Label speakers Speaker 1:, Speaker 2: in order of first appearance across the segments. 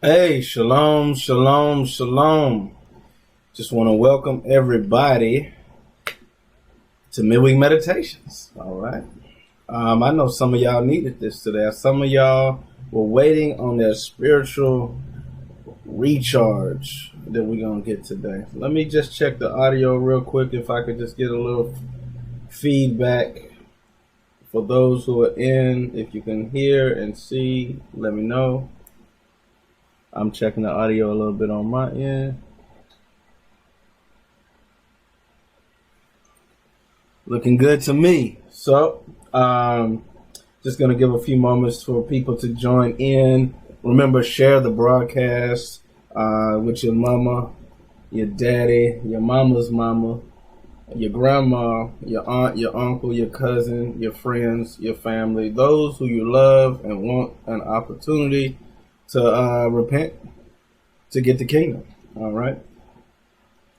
Speaker 1: Hey, shalom, shalom, shalom. Just want to welcome everybody to Midweek Meditations. All right. I know some of y'all needed this today. Some of y'all were waiting on their spiritual recharge that we're going to get today. Let me just check the audio real quick if I could just get a little feedback for those who are in. If you can hear and see, let me know. I'm checking the audio a little bit on my end. Looking good to me. So, just going to give a few moments for people to join in. Remember, share the broadcast with your mama, your daddy, your mama's mama, your grandma, your aunt, your uncle, your cousin, your friends, your family, those who you love and want an opportunity to repent, to get the kingdom. All right.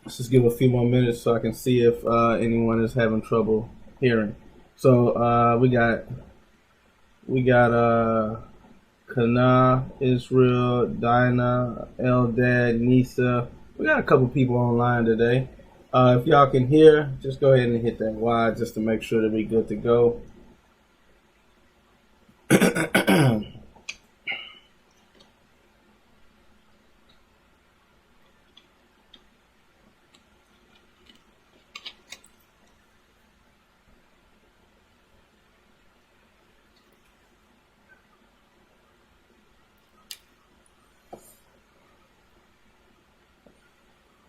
Speaker 1: Let's just give a few more minutes so I can see if anyone is having trouble hearing. So we got Kana, Israel, Dinah, Eldad, Nisa. We got a couple people online today. If y'all can hear, just go ahead and hit that Y just to make sure that we're good to go.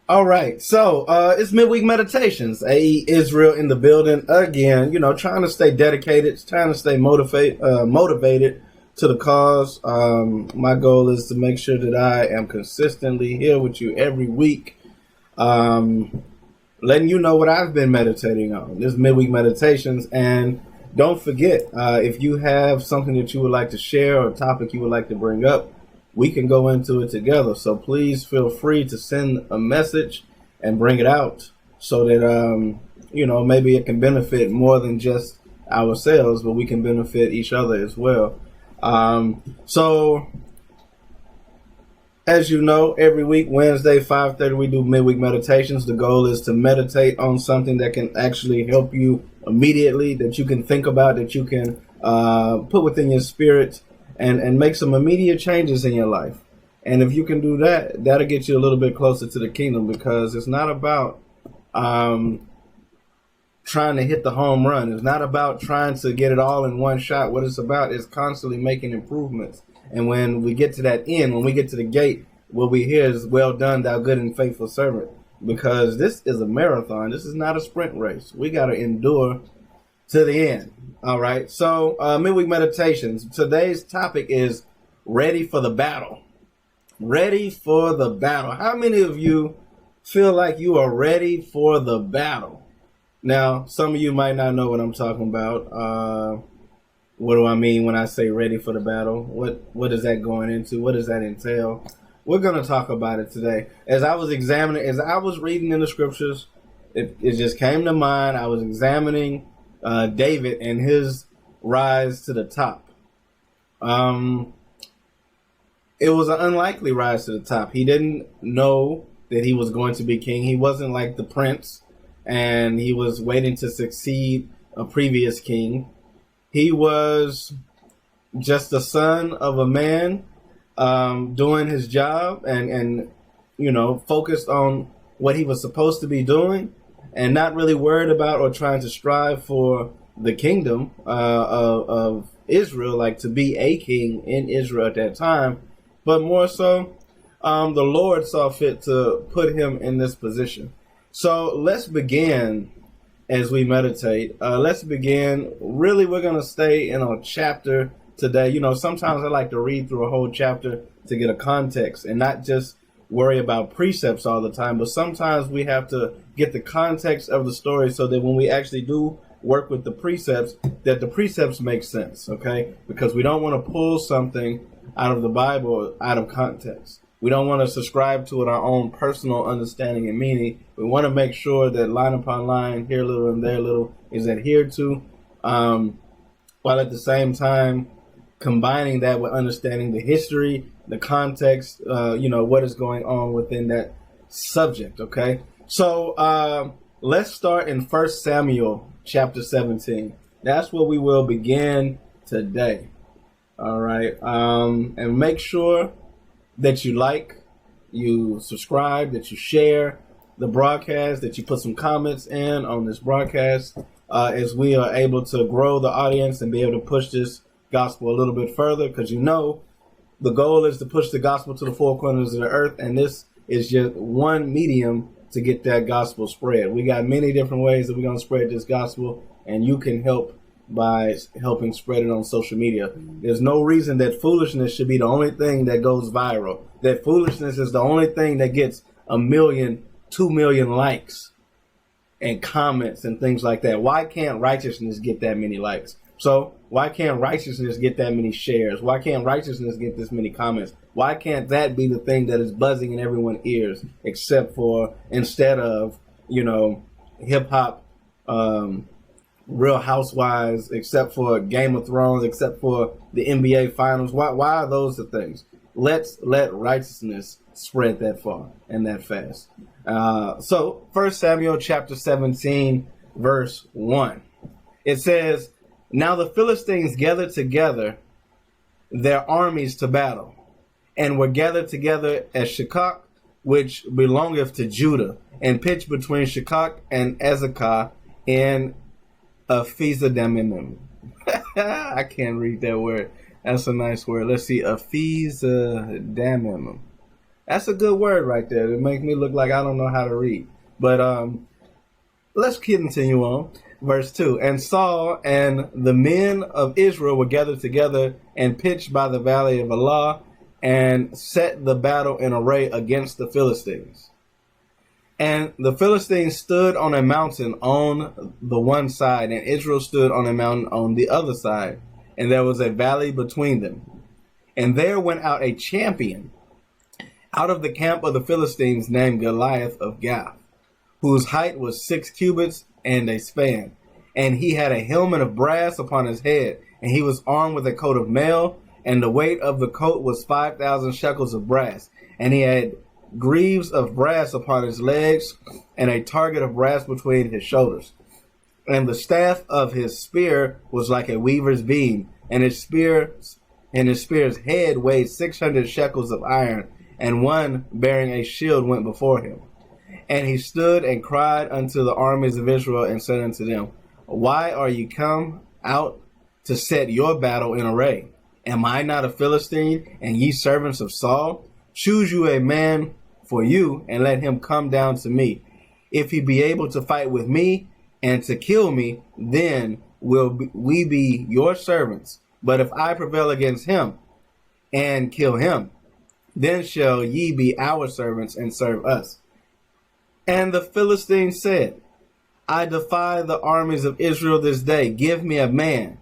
Speaker 1: All right, so it's Midweek Meditations. AE Israel in the building again. You know, trying to stay dedicated, trying to stay motivated to the cause. My goal is to make sure that I am consistently here with you every week, letting you know what I've been meditating on. This midweek meditations. And don't forget, if you have something that you would like to share or a topic you would like to bring up, we can go into it together. So please feel free to send a message and bring it out so that, maybe it can benefit more than just ourselves, but we can benefit each other as well. So as you know, every week, Wednesday, 5:30, we do midweek meditations. The goal is to meditate on something that can actually help you immediately, that you can think about, that you can put within your spirit and make some immediate changes in your life. And if you can do that, that'll get you a little bit closer to the kingdom, because it's not about trying to hit the home run. It's not about trying to get it all in one shot. What it's about is constantly making improvements. And when we get to that end, when we get to the gate, what we hear is, well done, thou good and faithful servant. Because this is a marathon. This is not a sprint race. We got to endure to the end. All right. So midweek meditations. Today's topic is ready for the battle. Ready for the battle. How many of you feel like you are ready for the battle? Now, some of you might not know what I'm talking about. What do I mean when I say ready for the battle? What is that going into? What does that entail? We're going to talk about it today. As I was reading in the scriptures, it just came to mind. I was examining David and his rise to the top. It was an unlikely rise to the top. He didn't know that he was going to be king. He wasn't like the prince, and he was waiting to succeed a previous king. He was just the son of a man doing his job and focused on what he was supposed to be doing, and not really worried about or trying to strive for the kingdom of Israel, like to be a king in Israel at that time. But more so, the Lord saw fit to put him in this position. So let's begin. As we meditate, let's begin. Really, we're going to stay in a chapter today. Sometimes I like to read through a whole chapter to get a context and not just worry about precepts all the time. But sometimes we have to get the context of the story so that when we actually do work with the precepts, that the precepts make sense, okay? Because we don't want to pull something out of the Bible out of context. We don't want to subscribe to it our own personal understanding and meaning. We want to make sure that line upon line, here a little and there a little, is adhered to, while at the same time combining that with understanding the history, the context, what is going on within that subject, okay? So let's start in 1 Samuel chapter 17. That's where we will begin today, all right? And make sure that you like, you subscribe, that you share the broadcast, that you put some comments in on this broadcast, as we are able to grow the audience and be able to push this gospel a little bit further, because the goal is to push the gospel to the four corners of the earth, and this is just one medium to get that gospel spread. We got many different ways that we're going to spread this gospel, and you can help by helping spread it on social media. There's no reason that foolishness should be the only thing that goes viral. That foolishness is the only thing that gets 1 million, 2 million likes and comments and things like that. Why can't righteousness get that many likes? So why can't righteousness get that many shares? Why can't righteousness get this many comments? Why can't that be the thing that is buzzing in everyone's ears, instead of hip hop, Real Housewives, except for Game of Thrones, except for the NBA Finals? Why are those the things? Let's let righteousness spread that far and that fast. So 1 Samuel chapter 17, verse 1. It says, "Now the Philistines gathered together their armies to battle, and were gathered together at Shekok, which belongeth to Judah, and pitched between Shekok and Azekah in Ephesdamim." I can't read that word. That's a nice word. Let's see. Ephesdamim. That's a good word right there. It makes me look like I don't know how to read. But let's continue on. Verse 2. "And Saul and the men of Israel were gathered together and pitched by the valley of Elah, and set the battle in array against the Philistines. And the Philistines stood on a mountain on the one side, and Israel stood on a mountain on the other side, and there was a valley between them. And there went out a champion out of the camp of the Philistines named Goliath of Gath, whose height was 6 cubits and a span. And he had a helmet of brass upon his head, and he was armed with a coat of mail, and the weight of the coat was 5,000 shekels of brass. And he had greaves of brass upon his legs, and a target of brass between his shoulders. And the staff of his spear was like a weaver's beam, and his spear's head weighed 600 shekels of iron, and one bearing a shield went before him. And he stood and cried unto the armies of Israel, and said unto them, Why are ye come out to set your battle in array? Am I not a Philistine, and ye servants of Saul? Choose you a man for you, and let him come down to me. If he be able to fight with me, and to kill me, then will we be your servants. But if I prevail against him, and kill him, then shall ye be our servants, and serve us. And the Philistines said, I defy the armies of Israel this day. Give me a man,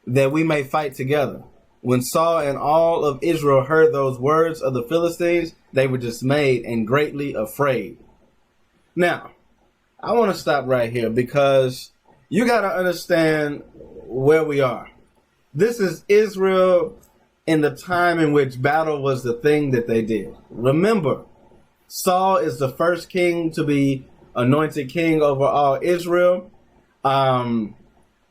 Speaker 1: that we may fight together. When Saul and all of Israel heard those words of the Philistines, they were dismayed and greatly afraid. Now, I want to stop right here, because you got to understand where we are. This is Israel in the time in which battle was the thing that they did. Remember, Saul is the first king to be anointed king over all Israel. And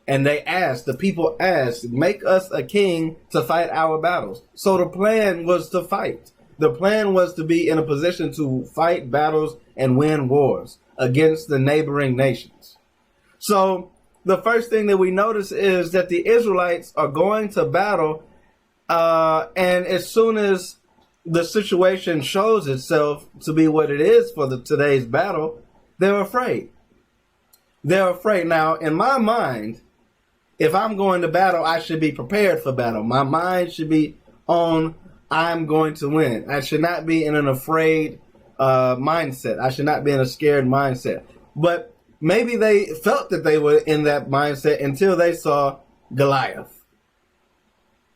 Speaker 1: the people asked, make us a king to fight our battles. So the plan was to fight. The plan was to be in a position to fight battles and win wars against the neighboring nations. So the first thing that we notice is that the Israelites are going to battle. And as soon as the situation shows itself to be what it is for today's battle, they're afraid. They're afraid. Now, in my mind, if I'm going to battle, I should be prepared for battle. My mind should be on, I'm going to win. I should not be in an afraid mindset. I should not be in a scared mindset. But maybe they felt that they were in that mindset until they saw Goliath.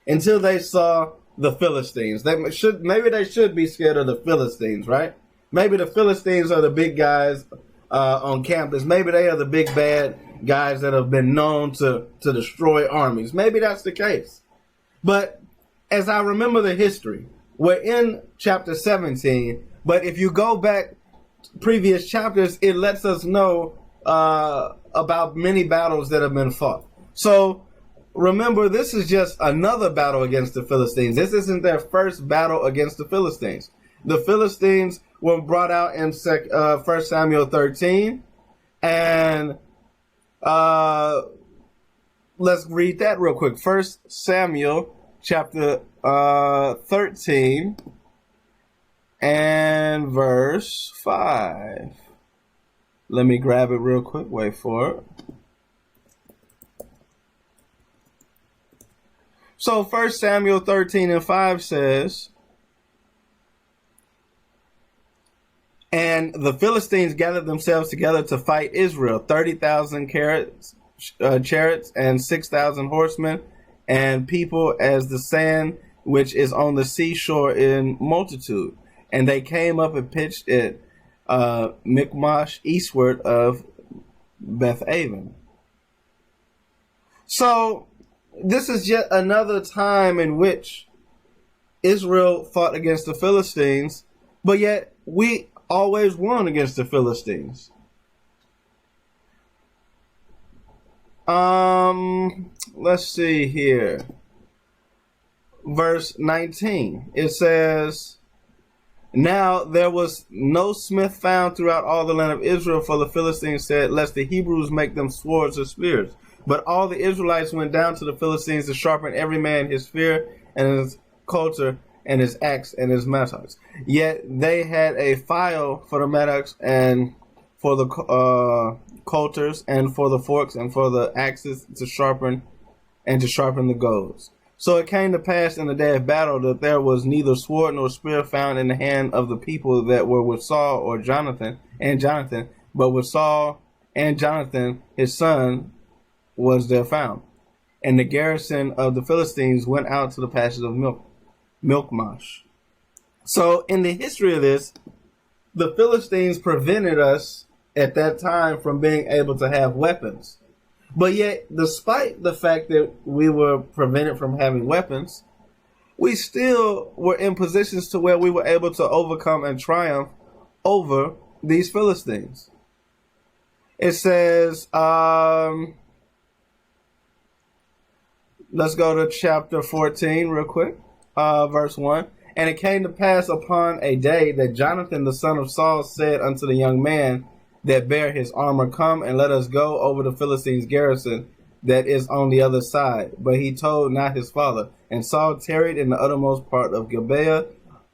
Speaker 1: Until they saw the Philistines. Maybe they should be scared of the Philistines, right? Maybe the Philistines are the big guys on campus. Maybe they are the big bad guys that have been known to destroy armies. Maybe that's the case. But as I remember the history, we're in chapter 17, but if you go back previous chapters, it lets us know about many battles that have been fought. So remember, this is just another battle against the Philistines. This isn't their first battle against the Philistines. The Philistines were brought out in 1 Samuel 13, and let's read that real quick. 1 Samuel chapter 13 and verse 5. Let me grab it real quick. Wait for it. So 1 Samuel 13 and 5 says, And the Philistines gathered themselves together to fight Israel, 30,000 chariots and 6,000 horsemen, and people as the sand which is on the seashore in multitude. And they came up and pitched at Michmash, eastward of Bethaven. So this is yet another time in which Israel fought against the Philistines, but yet we always won against the Philistines. Let's see here. Verse 19. It says, Now there was no smith found throughout all the land of Israel, for the Philistines said, Lest the Hebrews make them swords or spears. But all the Israelites went down to the Philistines to sharpen every man his spear and his coulter and his axe and his mattocks. Yet they had a file for the mattocks and for the coulters and for the forks and for the axes to sharpen the goads. So it came to pass in the day of battle that there was neither sword nor spear found in the hand of the people that were with Saul or Jonathan, but with Saul and Jonathan his son was there found. And the garrison of the Philistines went out to the pastures of Milchmash. So in the history of this, the Philistines prevented us at that time from being able to have weapons. But yet, despite the fact that we were prevented from having weapons, we still were in positions to where we were able to overcome and triumph over these Philistines. It says, let's go to chapter 14 real quick, verse 1. And it came to pass upon a day that Jonathan the son of Saul said unto the young man that bare his armor, Come and let us go over the Philistines' garrison that is on the other side. But he told not his father. And Saul tarried in the uttermost part of Gibeah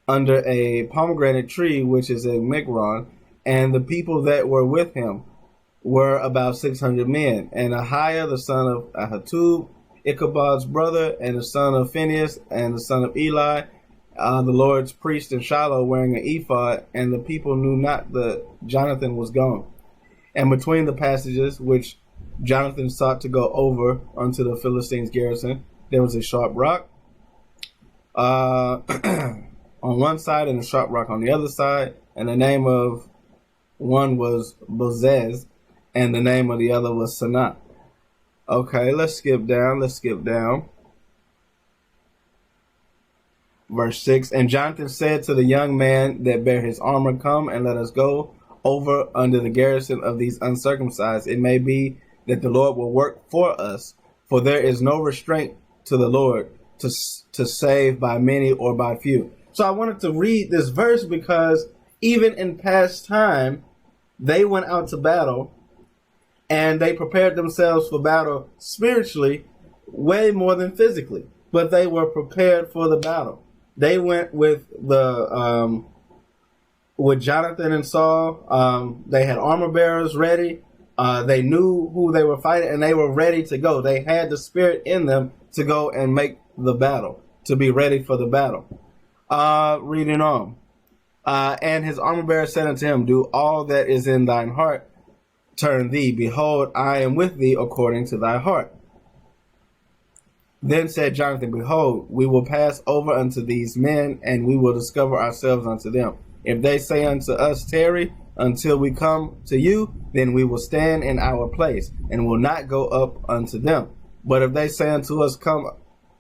Speaker 1: under a pomegranate tree, which is in Migron. And the people that were with him were about 600 men. And Ahiah the son of Ahitub, Ichabod's brother, and the son of Phinehas, and the son of Eli, the Lord's priest in Shiloh, wearing an ephod, and the people knew not that Jonathan was gone. And between the passages which Jonathan sought to go over unto the Philistines' garrison, there was a sharp rock on one side and a sharp rock on the other side, and the name of one was Bozez, and the name of the other was Sanat. Okay, let's skip down. Verse 6, And Jonathan said to the young man that bare his armor, Come and let us go over under the garrison of these uncircumcised. It may be that the Lord will work for us, for there is no restraint to the Lord to save by many or by few. So I wanted to read this verse because even in past time, they went out to battle and they prepared themselves for battle spiritually way more than physically, but they were prepared for the battle. They went with with Jonathan and Saul. They had armor bearers ready. They knew who they were fighting, and they were ready to go. They had the spirit in them to go and make the battle, to be ready for the battle. Reading on. And his armor bearer said unto him, Do all that is in thine heart turn thee. Behold, I am with thee according to thy heart. Then said Jonathan, Behold, we will pass over unto these men, and we will discover ourselves unto them. If they say unto us, Tarry until we come to you, then we will stand in our place, and will not go up unto them. But if they say unto us, Come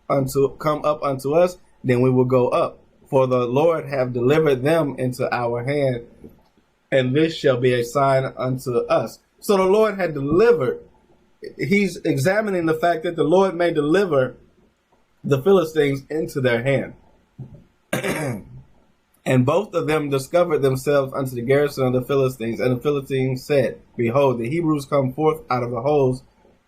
Speaker 1: up unto us, then we will go up. For the Lord have delivered them into our hand, and this shall be a sign unto us. So the Lord had delivered. He's examining the fact that the Lord may deliver the Philistines into their hand. And both of them discovered themselves unto the garrison of the Philistines. And the Philistines said, Behold, the Hebrews come forth out of the holes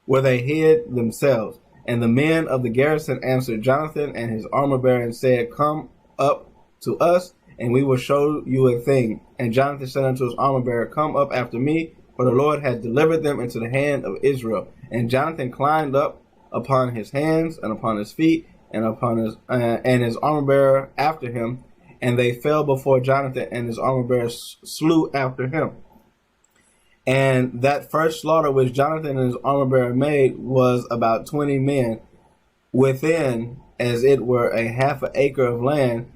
Speaker 1: where they hid themselves. And the men of the garrison answered Jonathan and his armor bearer and said, Come up to us, and we will show you a thing. And Jonathan said unto his armor bearer, Come up after me, for the Lord had delivered them into the hand of Israel. And Jonathan climbed up upon his hands and upon his feet, and his armor bearer after him. And they fell before Jonathan, and his armor bearer slew after him. And that first slaughter which Jonathan and his armor bearer made was about 20 men within, as it were, a half an acre of land,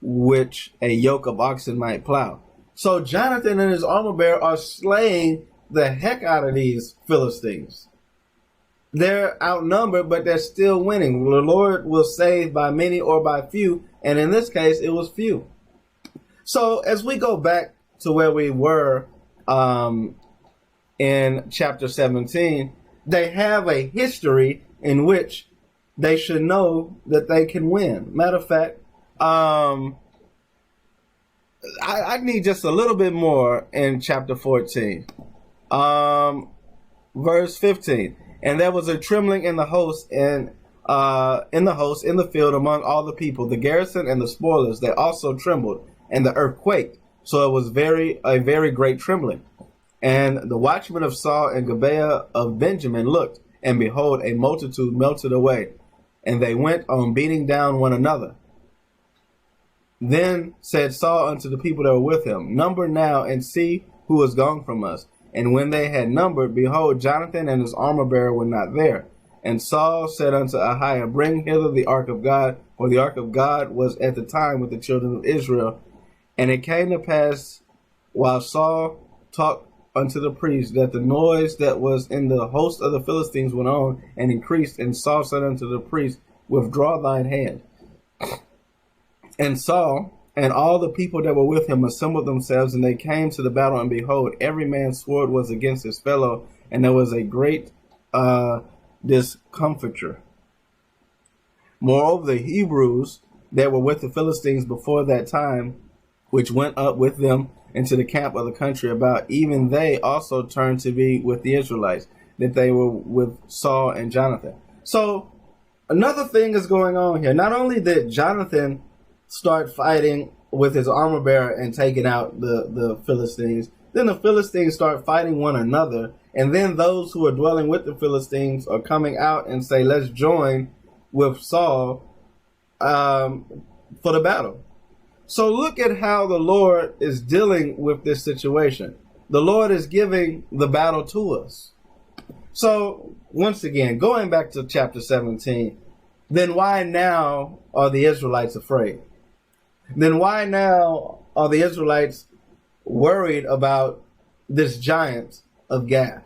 Speaker 1: which a yoke of oxen might plow. So Jonathan and his armor bearer are slaying the heck out of these Philistines. They're outnumbered, but they're still winning. The Lord will save by many or by few, and in this case, it was few. So as we go back to where we were in chapter 17, they have a history in which they should know that they can win. Matter of fact, I need just a little bit more in chapter 14. Verse 15. And there was a trembling in the host in the field among all the people, the garrison and the spoilers. They also trembled, and the earth quaked. So it was a very great trembling. And the watchmen of Saul and Gibeah of Benjamin looked, and behold, a multitude melted away. and they went on beating down one another. Then said Saul unto the people that were with him, Number now, and see who is gone from us. And when they had numbered, behold, Jonathan and his armor-bearer were not there. And Saul said unto Ahiah, Bring hither the ark of God, for the ark of God was at the time with the children of Israel. And it came to pass, while Saul talked unto the priest, that the noise that was in the host of the Philistines went on and increased. And Saul said unto the priest, Withdraw thine hand. And Saul and all the people that were with him assembled themselves, and they came to the battle, and behold, every man's sword was against his fellow, and there was a great discomfiture. Moreover, the Hebrews that were with the Philistines before that time, which went up with them into the camp of the country about, even they also turned to be with the Israelites, that they were with Saul and Jonathan. So another thing is going on here. Not only did Jonathan start fighting with his armor bearer and taking out the Philistines, then the Philistines start fighting one another, and then those who are dwelling with the Philistines are coming out and say, let's join with Saul for the battle. So look at how the Lord is dealing with this situation. The Lord is giving the battle to us. So once again, going back to chapter 17, then why now are the Israelites afraid? Then why now are the Israelites worried about this giant of Gath?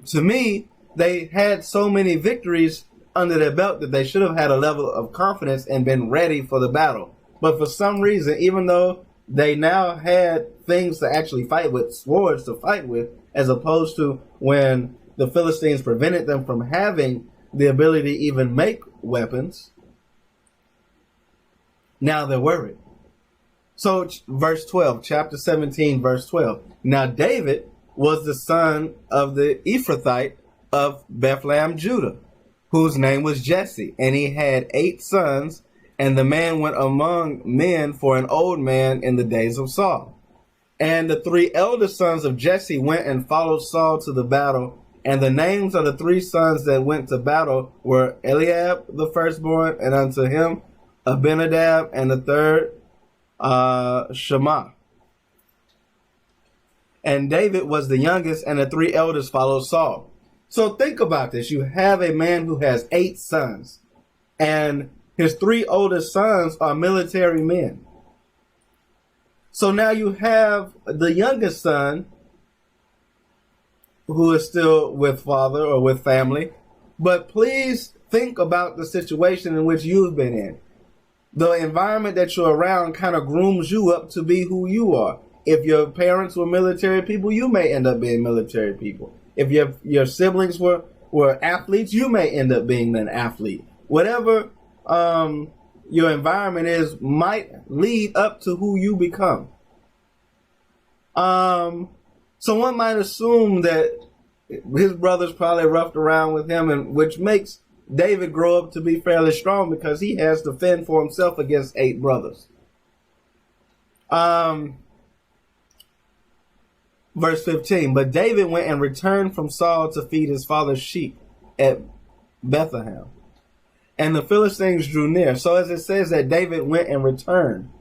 Speaker 1: To me, they had so many victories under their belt that they should have had a level of confidence and been ready for the battle. But for some reason, even though they now had things to actually fight with, swords to fight with, as opposed to when the Philistines prevented them from having the ability to even make weapons, now they're worried. So verse 12, chapter 17, verse 12. Now David was the son of the Ephrathite of Bethlehem, Judah, whose name was Jesse, and he had 8 sons, and the man went among men for an old man in the days of Saul. And the 3 eldest sons of Jesse went and followed Saul to the battle, and the names of the 3 sons that went to battle were Eliab the firstborn, and unto him Abinadab, and the third Shammah. And David was the youngest, and the 3 elders followed Saul. So think about this. You have a man who has 8 sons, and his 3 oldest sons are military men. So now you have the youngest son who is still with father or with family. But please think about the situation in which you've been in. The environment that you're around kind of grooms you up to be who you are. If your parents were military people, you may end up being military people. If your siblings were athletes, you may end up being an athlete. Whatever your environment is might lead up to who you become. So one might assume that his brothers probably roughed around with him, and which makes David grow up to be fairly strong because he has to fend for himself against 8 brothers. Verse 15, but David went and returned from Saul to feed his father's sheep at Bethlehem. And the Philistines drew near. So as it says that David went and returned.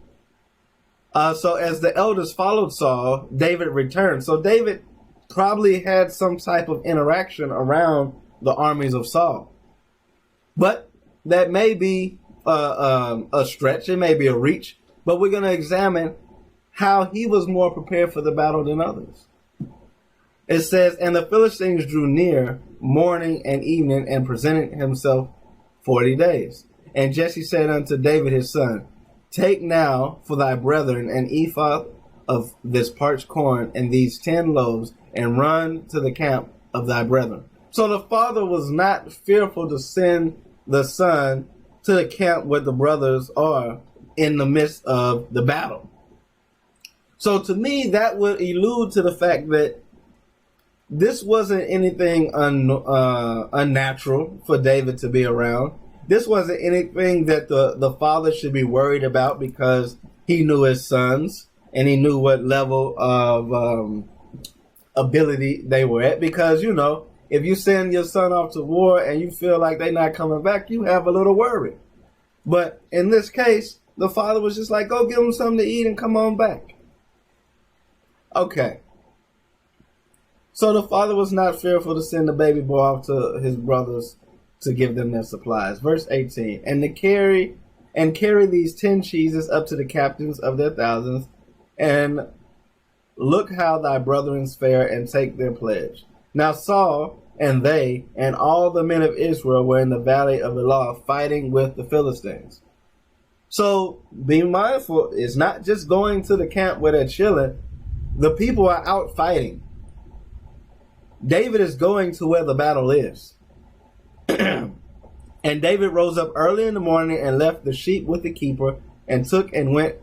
Speaker 1: So as the elders followed Saul, David returned. So David probably had some type of interaction around the armies of Saul. But that may be a stretch. It may be a reach. But we're going to examine how he was more prepared for the battle than others. It says, and the Philistines drew near morning and evening and presented himself 40 days. And Jesse said unto David his son, Take now for thy brethren an ephah of this parched corn and these 10 loaves, and run to the camp of thy brethren. So the father was not fearful to send the son to the camp where the brothers are in the midst of the battle. So to me, that would allude to the fact that this wasn't anything unnatural for David to be around. This wasn't anything that the father should be worried about because he knew his sons and he knew what level of ability they were at. Because, if you send your son off to war and you feel like they're not coming back, you have a little worry. But in this case, the father was just like, go give him something to eat and come on back. Okay. So the father was not fearful to send the baby boy off to his brothers to give them their supplies. Verse 18, and carry these 10 cheeses up to the captains of their thousands, and look how thy brethren fare, and take their pledge. Now Saul and they and all the men of Israel were in the valley of Elah fighting with the Philistines. So be mindful, it's not just going to the camp where they're chilling. The people are out fighting. David is going to where the battle is. And David rose up early in the morning and left the sheep with the keeper, and took and went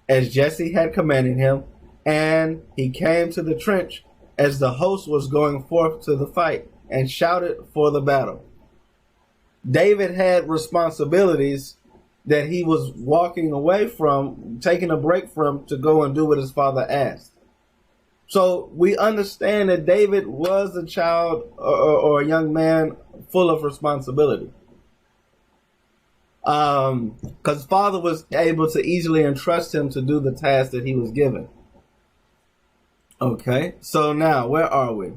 Speaker 1: as Jesse had commanded him. And he came to the trench as the host was going forth to the fight, and shouted for the battle. David had responsibilities that he was walking away from, taking a break from, to go and do what his father asked. So we understand that David was a child or a young man full of responsibility. Because father was able to easily entrust him to do the task that he was given. Okay, so now where are we?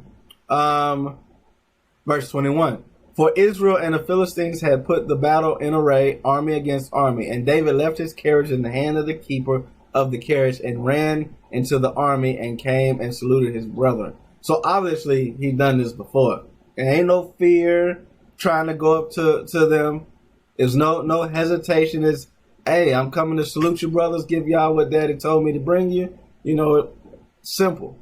Speaker 1: Verse 21. For Israel and the Philistines had put the battle in array, army against army. And David left his carriage in the hand of the keeper of the carriage, and ran into the army, and came and saluted his brethren. So obviously he'd done this before. There ain't no fear trying to go up to them. There's no hesitation. It's, hey, I'm coming to salute you, brothers, give y'all what daddy told me to bring you. You know, simple.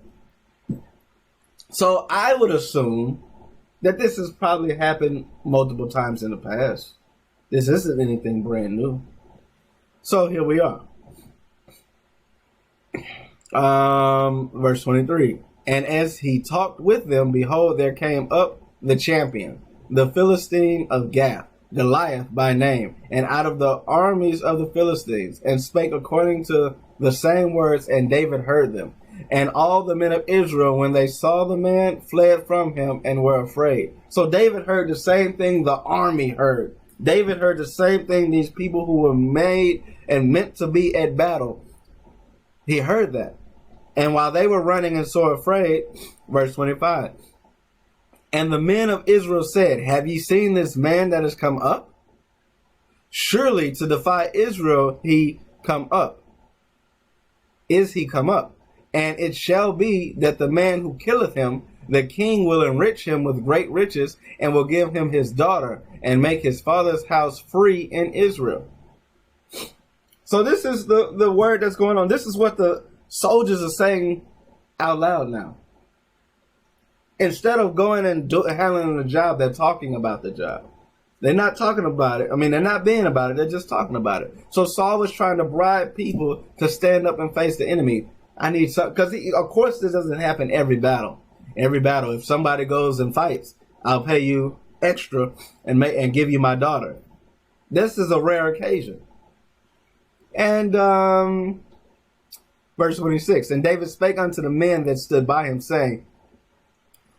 Speaker 1: So I would assume that this has probably happened multiple times in the past. This isn't anything brand new. So here we are. Verse 23. And as he talked with them, behold, there came up the champion, the Philistine of Gath, Goliath by name, and out of the armies of the Philistines, and spake according to the same words, and David heard them. And all the men of Israel, when they saw the man, fled from him and were afraid. So David heard the same thing the army heard. David heard the same thing these people who were made and meant to be at battle. He heard that. And while they were running and so afraid, verse 25, and the men of Israel said, have ye seen this man that has come up? Surely to defy Israel he come up. Is he come up? And it shall be that the man who killeth him, the king will enrich him with great riches, and will give him his daughter, and make his father's house free in Israel. So this is the word that's going on. This is what the soldiers are saying out loud now. Instead of going and handling the job, they're talking about the job. They're not talking about it. I mean, they're not being about it. They're just talking about it. So Saul was trying to bribe people to stand up and face the enemy. I need some, because of course this doesn't happen every battle. Every battle, if somebody goes and fights, I'll pay you extra and give you my daughter. This is a rare occasion. And verse 26, and David spake unto the men that stood by him, saying,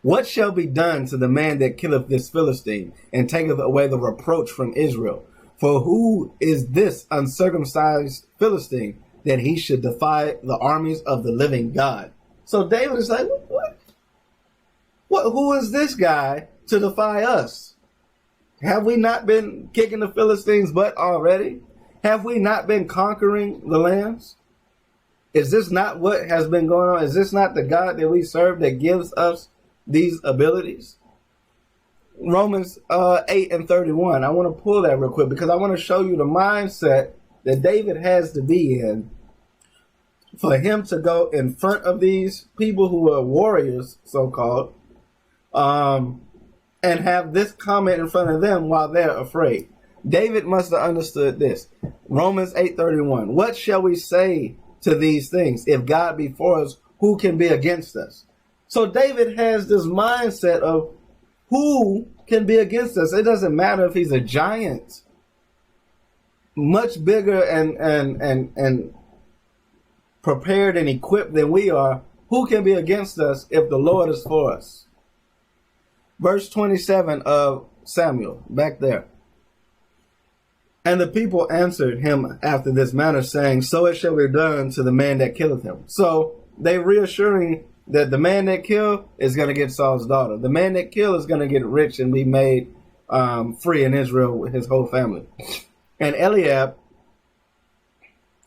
Speaker 1: what shall be done to the man that killeth this Philistine, and taketh away the reproach from Israel? For who is this uncircumcised Philistine, that he should defy the armies of the living God? So David is like, what? Who is this guy to defy us? Have we not been kicking the Philistines' butt already? Have we not been conquering the lands? Is this not what has been going on? Is this not the God that we serve that gives us these abilities? Romans 8:31. I want to pull that real quick because I want to show you the mindset that David has to be in for him to go in front of these people who are warriors, so-called, and have this comment in front of them while they're afraid. David must have understood this. Romans 8:31. What shall we say to these things? If God be for us, who can be against us? So David has this mindset of who can be against us. It doesn't matter if he's a giant, much bigger and prepared and equipped than we are. Who can be against us if the Lord is for us? Verse 27 of Samuel, back there. And the people answered him after this manner, saying, so it shall be done to the man that killeth him. So they reassuring that the man that killed is going to get Saul's daughter. The man that killed is going to get rich and be made free in Israel with his whole family. And Eliab,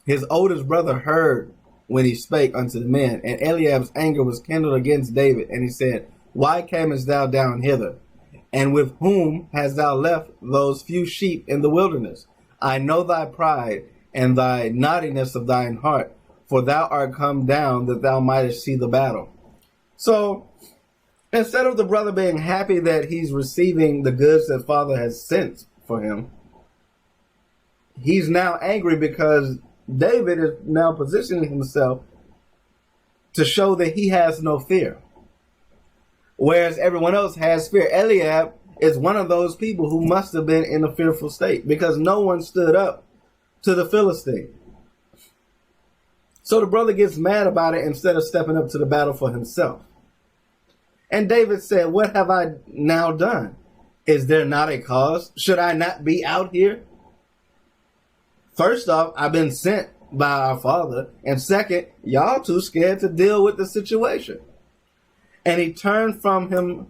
Speaker 1: his oldest brother, heard when he spake unto the men. And Eliab's anger was kindled against David. And he said, why camest thou down hither? And with whom hast thou left those few sheep in the wilderness? I know thy pride and thy naughtiness of thine heart, for thou art come down that thou mightest see the battle. So instead of the brother being happy that he's receiving the goods that father has sent for him, he's now angry because David is now positioning himself to show that he has no fear, whereas everyone else has fear. Eliab is one of those people who must have been in a fearful state because no one stood up to the Philistine. So the brother gets mad about it instead of stepping up to the battle for himself. And David said, what have I now done? Is there not a cause? Should I not be out here? First off, I've been sent by our father. And second, y'all too scared to deal with the situation. And he turned from him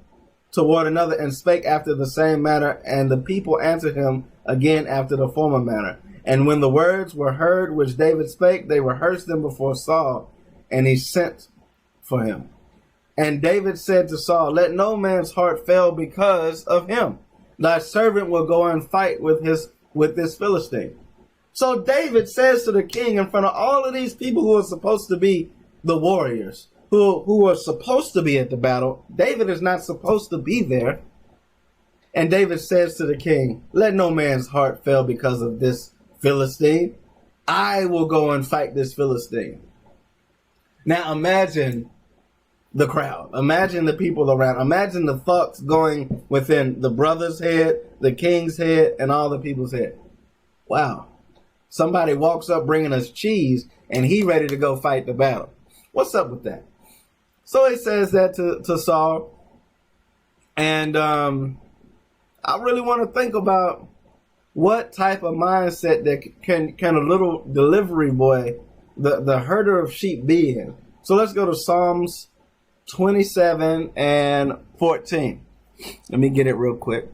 Speaker 1: toward another and spake after the same manner. And the people answered him again after the former manner. And when the words were heard which David spake, they rehearsed them before Saul, and he sent for him. And David said to Saul, let no man's heart fail because of him. Thy servant will go and fight with this Philistine. So David says to the king in front of all of these people who are supposed to be the warriors, who are supposed to be at the battle, David is not supposed to be there. And David says to the king, let no man's heart fail because of this Philistine. I will go and fight this Philistine. Now imagine the crowd. Imagine the people around. Imagine the thoughts going within the brother's head, the king's head, and all the people's head. Wow. Somebody walks up bringing us cheese, and he ready to go fight the battle. What's up with that? So he says that to Saul. And I really want to think about what type of mindset that can a little delivery boy, the herder of sheep, be in. So let's go to Psalms 27 and 14. Let me get it real quick.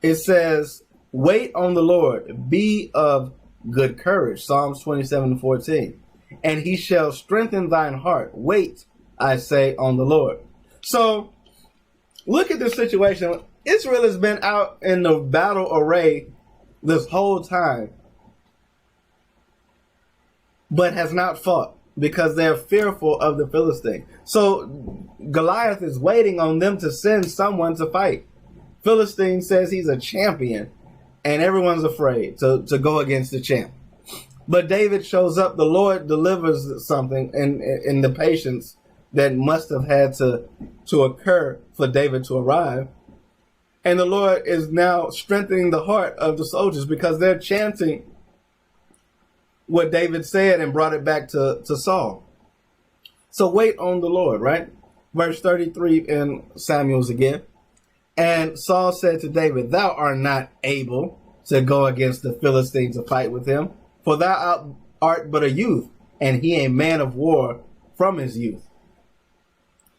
Speaker 1: It says, wait on the Lord, be of good courage. Psalms 27 and 14. And he shall strengthen thine heart. Wait, I say, on the Lord. So look at this situation. Israel has been out in the battle array this whole time, but has not fought because they're fearful of the Philistine. So Goliath is waiting on them to send someone to fight. Philistine says he's a champion, and everyone's afraid to go against the champ. But David shows up. The Lord delivers something in the patience that must have had to occur for David to arrive. And the Lord is now strengthening the heart of the soldiers because they're chanting what David said and brought it back to Saul. So wait on the Lord, right? Verse 33 in Samuel's again. And Saul said to David, thou art not able to go against the Philistine to fight with him, for thou art but a youth, and he a man of war from his youth.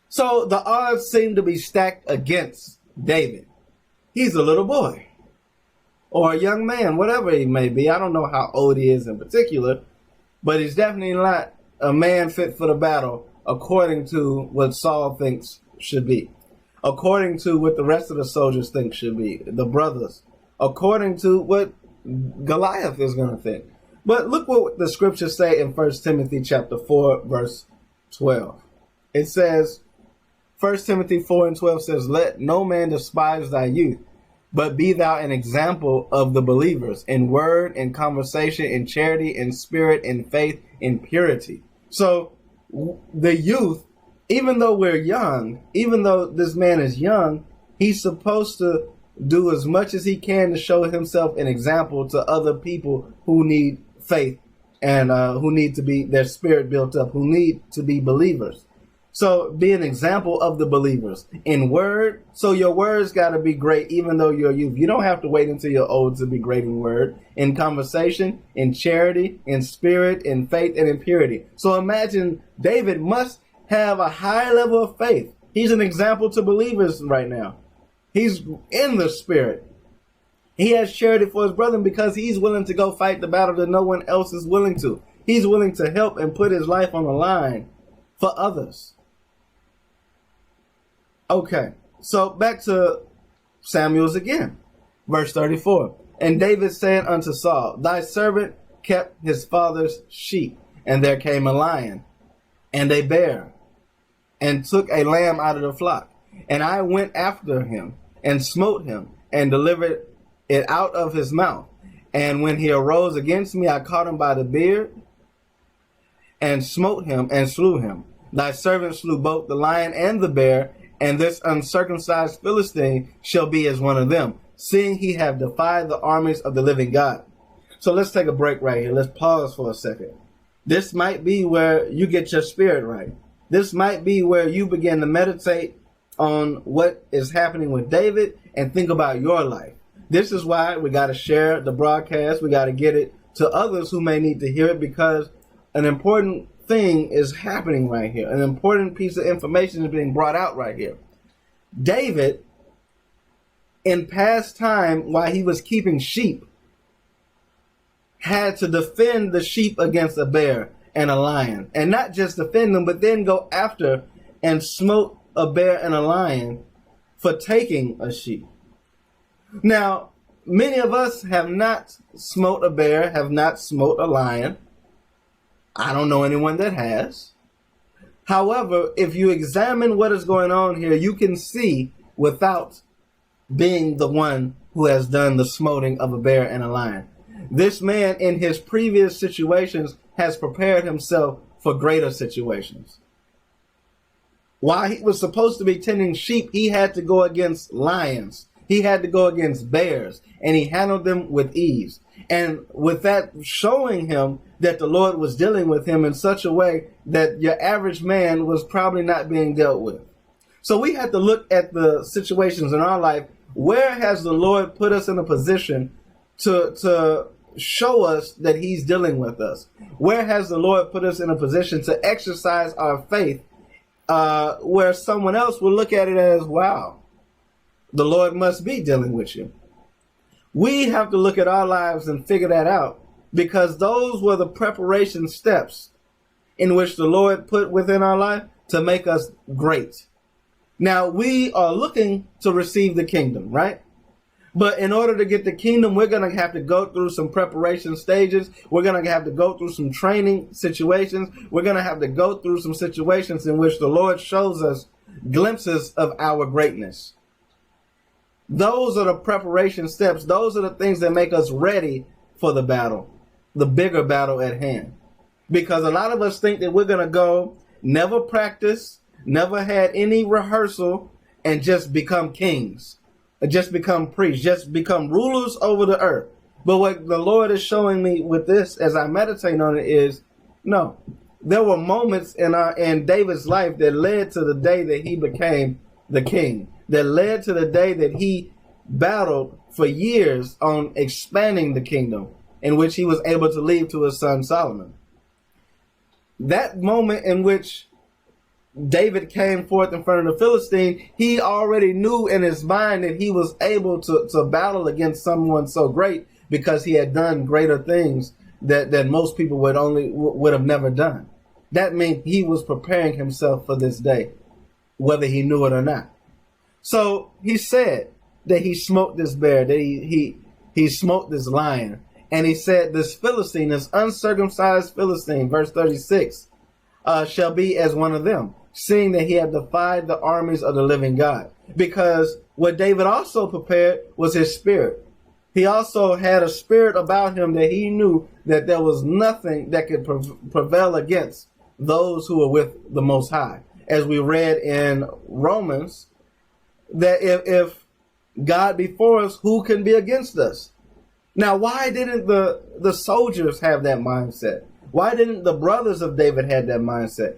Speaker 1: So the odds seem to be stacked against David. He's a little boy or a young man, whatever he may be. I don't know how old he is in particular, but he's definitely not a man fit for the battle according to what Saul thinks should be, according to what the rest of the soldiers think should be, the brothers, according to what Goliath is going to think. But look what the scriptures say in 1 Timothy chapter 4, verse 12. It says, 1 Timothy 4 and 12 says, let no man despise thy youth, but be thou an example of the believers in word, in conversation, in charity, in spirit, in faith, in purity. So the youth, even though we're young, even though this man is young, he's supposed to do as much as he can to show himself an example to other people who need faith and who need to be their spirit built up, who need to be believers. So be an example of the believers in word. So your words got to be great, even though you're youth. You don't have to wait until you're old to be great in word, in conversation, in charity, in spirit, in faith, and in purity. So imagine David must have a high level of faith. He's an example to believers right now. He's in the spirit. He has charity for his brethren because he's willing to go fight the battle that no one else is willing to. He's willing to help and put his life on the line for others. Okay, so back to Samuel's again. Verse 34. And David said unto Saul, Thy servant kept his father's sheep, and there came a lion and a bear, and took a lamb out of the flock. And I went after him, and smote him, and delivered it out of his mouth. And when he arose against me, I caught him by the beard, and smote him, and slew him. Thy servant slew both the lion and the bear, and this uncircumcised Philistine shall be as one of them, seeing he have defied the armies of the living God. So let's take a break right here. Let's pause for a second. This might be where you get your spirit right. This might be where you begin to meditate on what is happening with David and think about your life. This is why we got to share the broadcast. We got to get it to others who may need to hear it, because an important thing is happening right here. An important piece of information is being brought out right here. David, in past time, while he was keeping sheep, had to defend the sheep against a bear and a lion. And not just defend them, but then go after and smote a bear and a lion for taking a sheep. Now, many of us have not smote a bear, have not smote a lion. I don't know anyone that has. However, if you examine what is going on here, you can see without being the one who has done the smoting of a bear and a lion. This man in his previous situations has prepared himself for greater situations. While he was supposed to be tending sheep, he had to go against lions. He had to go against bears, and he handled them with ease. And with that showing him that the Lord was dealing with him in such a way that your average man was probably not being dealt with. So we have to look at the situations in our life. Where has the Lord put us in a position to show us that he's dealing with us? Where has the Lord put us in a position to exercise our faith where someone else will look at it as, wow, the Lord must be dealing with you? We have to look at our lives and figure that out, because those were the preparation steps in which the Lord put within our life to make us great. Now, we are looking to receive the kingdom, right? But in order to get the kingdom, we're going to have to go through some preparation stages. We're going to have to go through some training situations. We're going to have to go through some situations in which the Lord shows us glimpses of our greatness. Those are the preparation steps. Those are the things that make us ready for the battle, the bigger battle at hand. Because a lot of us think that we're going to go, never practice, never had any rehearsal, and just become kings, just become priests, just become rulers over the earth. But what the Lord is showing me with this as I meditate on it is, no, there were moments in David's life that led to the day that he became the king, that led to the day that he battled for years on expanding the kingdom, in which he was able to leave to his son Solomon. That moment in which David came forth in front of the Philistine, he already knew in his mind that he was able to battle against someone so great, because he had done greater things that most people would have never done. That meant he was preparing himself for this day, whether he knew it or not. So he said that he smote this bear, that he smote this lion. And he said, this Philistine, this uncircumcised Philistine, verse 36, shall be as one of them, seeing that he had defied the armies of the living God. Because what David also prepared was his spirit. He also had a spirit about him that he knew that there was nothing that could prevail against those who were with the Most High. As we read in Romans, that if God be for us, who can be against us? Now, why didn't the soldiers have that mindset? Why didn't the brothers of David have that mindset?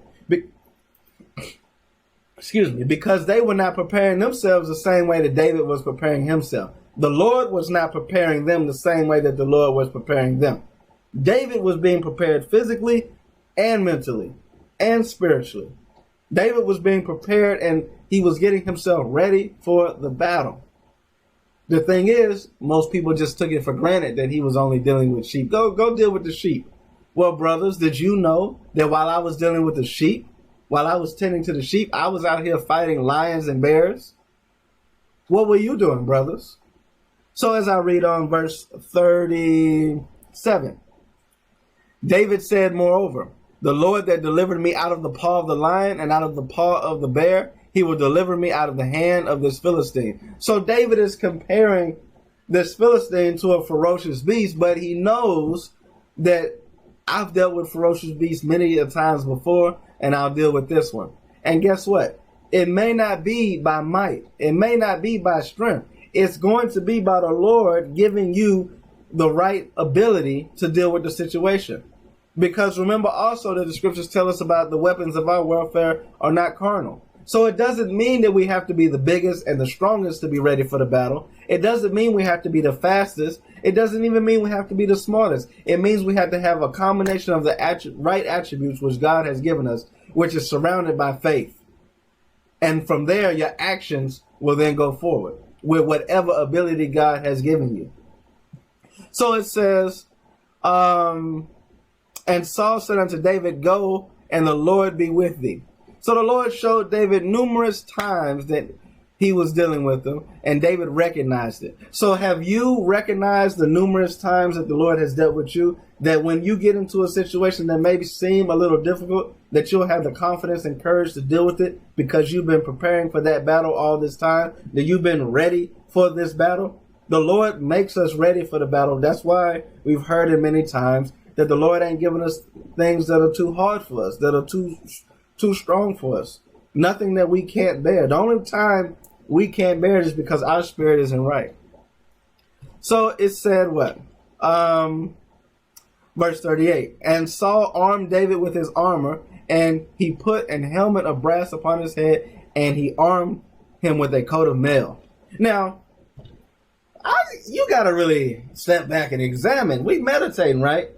Speaker 1: because they were not preparing themselves the same way that David was preparing himself. The Lord was not preparing them the same way that the Lord was preparing them. David was being prepared physically and mentally and spiritually. David was being prepared and he was getting himself ready for the battle. The thing is, most people just took it for granted that he was only dealing with sheep. Go deal with the sheep. Well, brothers, did you know that while I was dealing with the sheep, while I was tending to the sheep, I was out here fighting lions and bears? What were you doing, brothers? So as I read on verse 37, David said, moreover, the Lord that delivered me out of the paw of the lion and out of the paw of the bear, he will deliver me out of the hand of this Philistine. So David is comparing this Philistine to a ferocious beast, but he knows that I've dealt with ferocious beasts many a times before, and I'll deal with this one. And guess what? It may not be by might. It may not be by strength. It's going to be by the Lord giving you the right ability to deal with the situation. Because remember also that the scriptures tell us about the weapons of our warfare are not carnal. So it doesn't mean that we have to be the biggest and the strongest to be ready for the battle. It doesn't mean we have to be the fastest. It doesn't even mean we have to be the smartest. It means we have to have a combination of the right attributes which God has given us, which is surrounded by faith. And from there, your actions will then go forward with whatever ability God has given you. So it says, and Saul said unto David, go, and the Lord be with thee. So the Lord showed David numerous times that he was dealing with them, and David recognized it. So have you recognized the numerous times that the Lord has dealt with you, that when you get into a situation that maybe seem a little difficult, that you'll have the confidence and courage to deal with it because you've been preparing for that battle all this time, that you've been ready for this battle? The Lord makes us ready for the battle. That's why we've heard it many times that the Lord ain't giving us things that are too hard for us, that are too strong for us. Nothing that we can't bear. The only time we can't bear it is because our spirit isn't right. So it said what? Verse 38. And Saul armed David with his armor, and he put an helmet of brass upon his head, and he armed him with a coat of mail. Now, you got to really step back and examine. We meditating, right?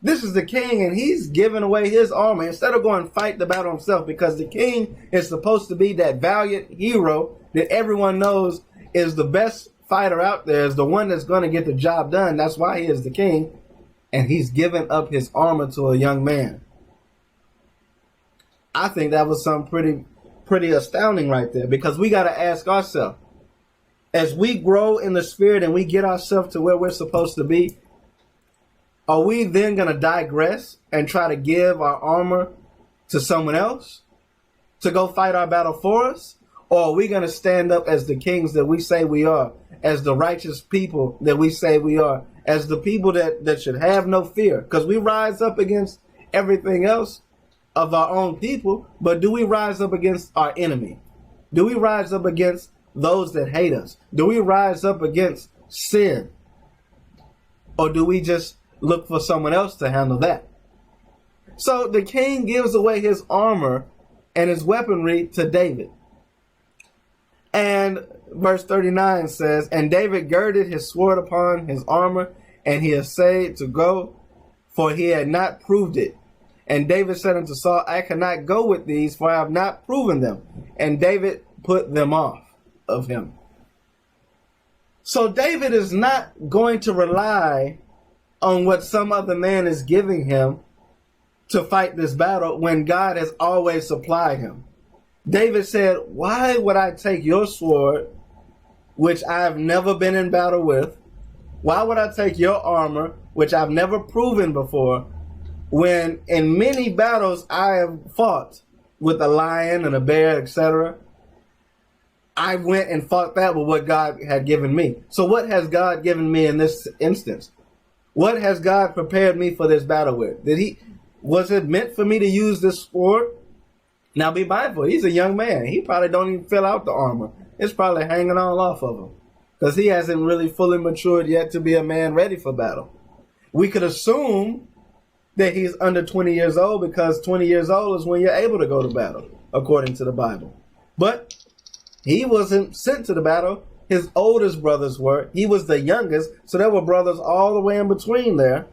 Speaker 1: This is the king, and he's giving away his armor instead of going fight the battle himself, because the king is supposed to be that valiant hero that everyone knows is the best fighter out there, is the one that's going to get the job done. That's why he is the king, and he's given up his armor to a young man. I think that was something pretty astounding right there, because we got to ask ourselves, as we grow in the spirit and we get ourselves to where we're supposed to be, are we then going to digress and try to give our armor to someone else to go fight our battle for us? Or are we going to stand up as the kings that we say we are, as the righteous people that we say we are, as the people that should have no fear? Because we rise up against everything else of our own people, but do we rise up against our enemy? Do we rise up against those that hate us? Do we rise up against sin? Or do we just look for someone else to handle that? So the king gives away his armor and his weaponry to David. And verse 39 says, and David girded his sword upon his armor, and he essayed to go, for he had not proved it. And David said unto Saul, I cannot go with these, for I have not proven them. And David put them off of him. So David is not going to rely on what some other man is giving him to fight this battle when God has always supplied him. David said, why would I take your sword, which I have never been in battle with? Why would I take your armor, which I've never proven before, when in many battles I have fought with a lion and a bear, etc.? I went and fought that with what God had given me. So what has God given me in this instance? What has God prepared me for this battle with? Was it meant for me to use this sword? Now be mindful, he's a young man. He probably don't even fill out the armor. It's probably hanging all off of him, because he hasn't really fully matured yet to be a man ready for battle. We could assume that he's under 20 years old, because 20 years old is when you're able to go to battle, according to the Bible. But he wasn't sent to the battle. His oldest brothers were. He was the youngest, so there were brothers all the way in between there.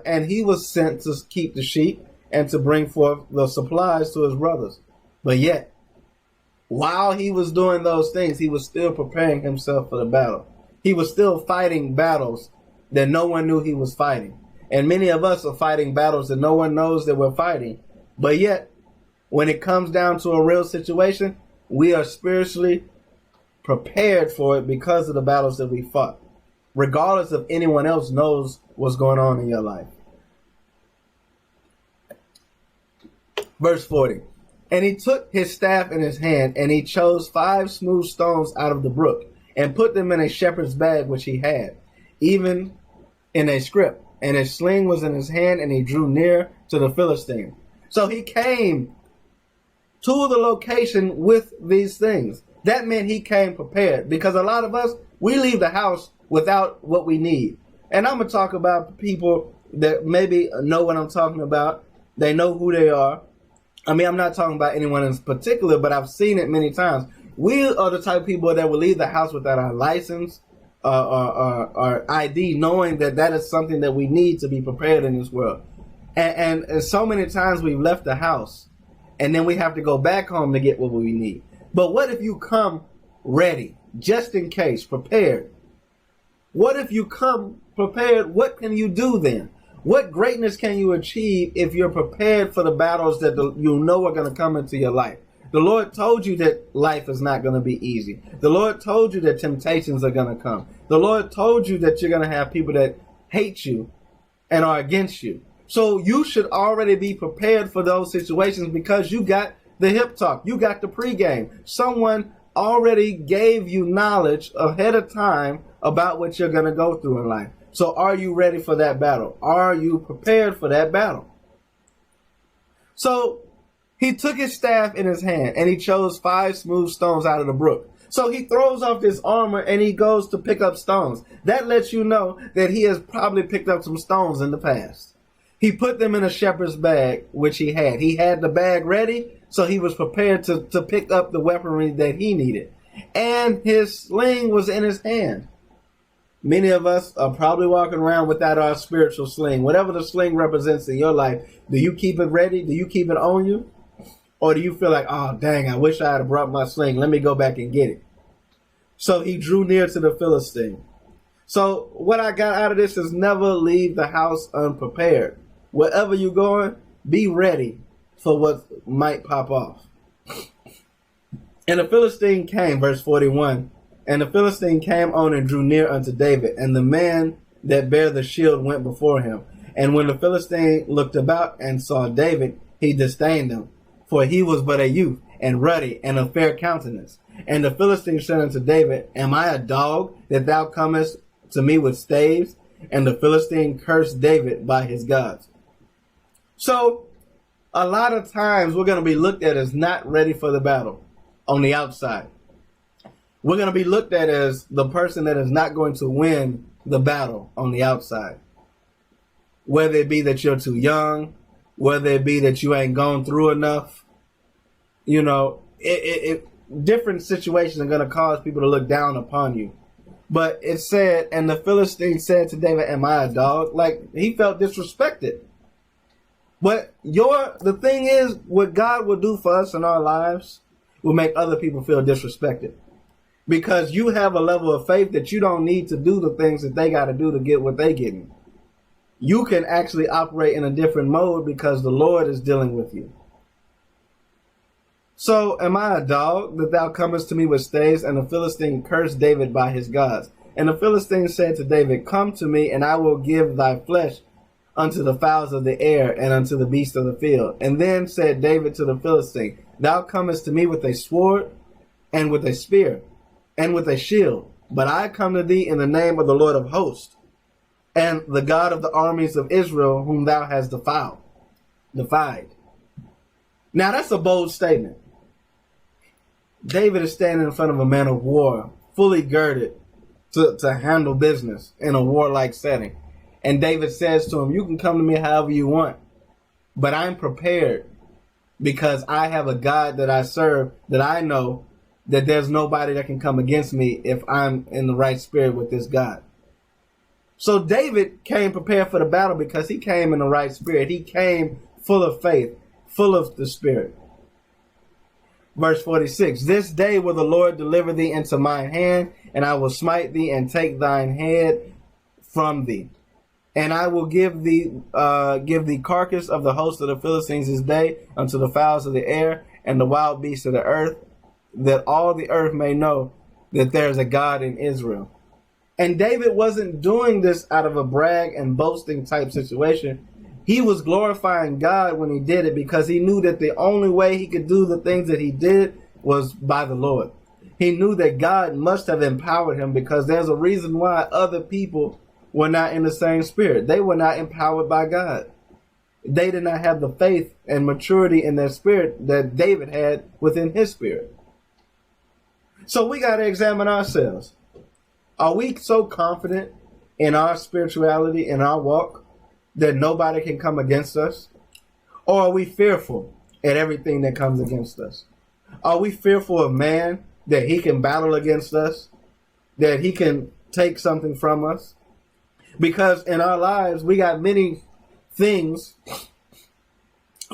Speaker 1: And he was sent to keep the sheep and to bring forth the supplies to his brothers. But yet, while he was doing those things, he was still preparing himself for the battle. He was still fighting battles that no one knew he was fighting. And many of us are fighting battles that no one knows that we're fighting. But yet, when it comes down to a real situation, we are spiritually prepared for it because of the battles that we fought, regardless if anyone else knows what's going on in your life. Verse 40. And he took his staff in his hand, and he chose 5 smooth stones out of the brook, and put them in a shepherd's bag which he had, even in a scrip. And his sling was in his hand, and he drew near to the Philistine. So he came to the location with these things. That meant he came prepared, because a lot of us, we leave the house without what we need. And I'm going to talk about people that maybe know what I'm talking about. They know who they are. I mean, I'm not talking about anyone in particular, but I've seen it many times. We are the type of people that will leave the house without our license or ID, knowing that that is something that we need to be prepared in this world. And so many times we've left the house, and then we have to go back home to get what we need. But what if you come ready, just in case, prepared? What if you come prepared? What can you do then? What greatness can you achieve if you're prepared for the battles that you know are going to come into your life? The Lord told you that life is not going to be easy. The Lord told you that temptations are going to come. The Lord told you that you're going to have people that hate you and are against you. So you should already be prepared for those situations, because you got the hip talk. You got the pregame. Someone already gave you knowledge ahead of time about what you're going to go through in life. So are you ready for that battle? Are you prepared for that battle? So he took his staff in his hand, and he chose 5 smooth stones out of the brook. So he throws off his armor and he goes to pick up stones. That lets you know that he has probably picked up some stones in the past. He put them in a shepherd's bag, which he had. He had the bag ready, so he was prepared to pick up the weaponry that he needed. And his sling was in his hand. Many of us are probably walking around without our spiritual sling. Whatever the sling represents in your life, do you keep it ready? Do you keep it on you? Or do you feel like, oh, dang, I wish I had brought my sling. Let me go back and get it. So he drew near to the Philistine. So what I got out of this is never leave the house unprepared. Wherever you're going, be ready for what might pop off. And the Philistine came, verse 41. And the Philistine came on and drew near unto David, and the man that bare the shield went before him. And when the Philistine looked about and saw David, he disdained him, for he was but a youth, and ruddy, and of fair countenance. And the Philistine said unto David, Am I a dog, that thou comest to me with staves? And the Philistine cursed David by his gods. So, a lot of times we're going to be looked at as not ready for the battle on the outside. We're going to be looked at as the person that is not going to win the battle on the outside. Whether it be that you're too young, whether it be that you ain't gone through enough, you know, different situations are going to cause people to look down upon you. But it said, and the Philistine said to David, Am I a dog? Like, he felt disrespected. But the thing is, what God will do for us in our lives will make other people feel disrespected. Because you have a level of faith that you don't need to do the things that they got to do to get what they getting. You can actually operate in a different mode because the Lord is dealing with you. So, am I a dog that thou comest to me with staves? And the Philistine cursed David by his gods. And the Philistine said to David, Come to me, and I will give thy flesh unto the fowls of the air, and unto the beasts of the field. And then said David to the Philistine, Thou comest to me with a sword, and with a spear, and with a shield. But I come to thee in the name of the Lord of hosts, and the God of the armies of Israel, whom thou hast defied. Now that's a bold statement. David is standing in front of a man of war, fully girded to handle business in a warlike setting. And David says to him, You can come to me however you want, but I'm prepared because I have a God that I serve, that I know that there's nobody that can come against me if I'm in the right spirit with this God. So David came prepared for the battle because he came in the right spirit. He came full of faith, full of the Spirit. Verse 46, this day will the Lord deliver thee into mine hand, and I will smite thee and take thine head from thee. And I will give thee carcass of the host of the Philistines this day unto the fowls of the air and the wild beasts of the earth, that all the earth may know that there is a God in Israel. And David wasn't doing this out of a brag and boasting type situation. He was glorifying God when he did it because he knew that the only way he could do the things that he did was by the Lord. He knew that God must have empowered him because there's a reason why other people were not in the same spirit. They were not empowered by God. They did not have the faith and maturity in their spirit that David had within his spirit. So we got to examine ourselves. Are we so confident in our spirituality, in our walk, that nobody can come against us? Or are we fearful at everything that comes against us? Are we fearful of man, that he can battle against us, that he can take something from us? Because in our lives, we got many things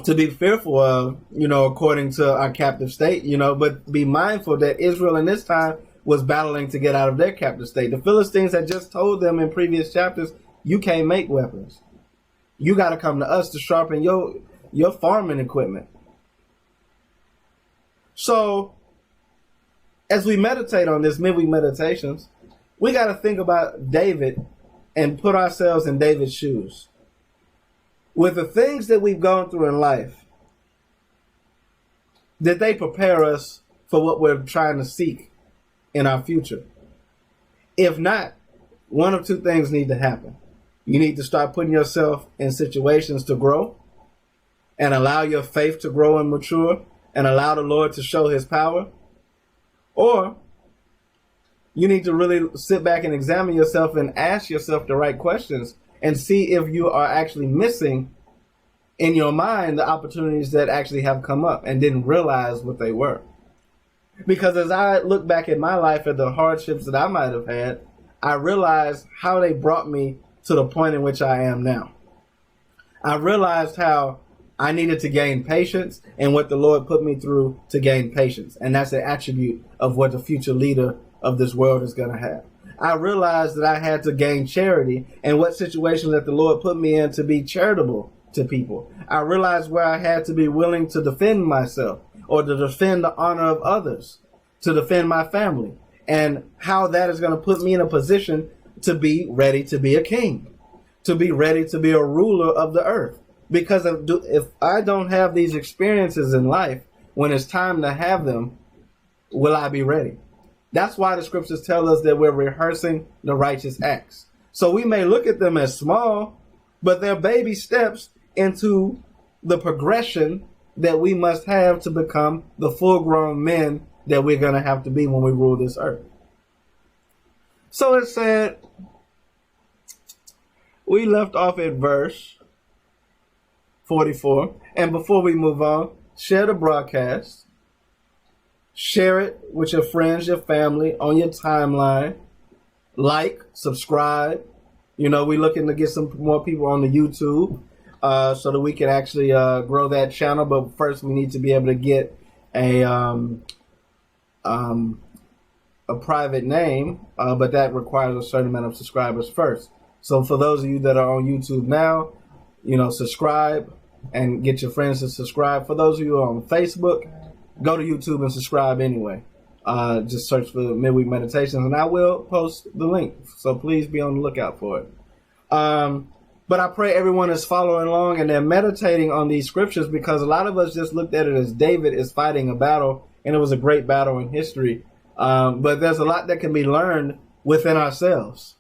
Speaker 1: to be fearful of, according to our captive state, but be mindful that Israel in this time was battling to get out of their captive state. The Philistines had just told them in previous chapters, you can't make weapons. You got to come to us to sharpen your farming equipment. So, as we meditate on this midweek meditations, we got to think about David and put ourselves in David's shoes. With the things that we've gone through in life, did they prepare us for what we're trying to seek in our future? If not, one of two things need to happen. You need to start putting yourself in situations to grow and allow your faith to grow and mature and allow the Lord to show his power. Or you need to really sit back and examine yourself and ask yourself the right questions and see if you are actually missing in your mind the opportunities that actually have come up and didn't realize what they were. Because as I look back at my life at the hardships that I might have had, I realized how they brought me to the point in which I am now. I realized how I needed to gain patience and what the Lord put me through to gain patience. And that's an attribute of what the future leader of this world is going to have. I realized that I had to gain charity and what situations that the Lord put me in to be charitable to people. I realized where I had to be willing to defend myself or to defend the honor of others, to defend my family, and how that is going to put me in a position to be ready to be a king, to be ready to be a ruler of the earth. Because if I don't have these experiences in life, when it's time to have them, will I be ready? That's why the scriptures tell us that we're rehearsing the righteous acts. So we may look at them as small, but they're baby steps into the progression that we must have to become the full-grown men that we're going to have to be when we rule this earth. So it said, we left off at verse 44. And before we move on, share the broadcast. Share it with your friends, your family, on your timeline. Like, subscribe. We're looking to get some more people on the YouTube so that we can actually grow that channel. But first, we need to be able to get a private name, but that requires a certain amount of subscribers first. So for those of you that are on YouTube now, subscribe and get your friends to subscribe. For those of you who are on Facebook, go to YouTube and subscribe anyway. Just search for Midweek Meditations, and I will post the link. So please be on the lookout for it. But I pray everyone is following along and they're meditating on these scriptures, because a lot of us just looked at it as David is fighting a battle, and it was a great battle in history. But there's a lot that can be learned within ourselves.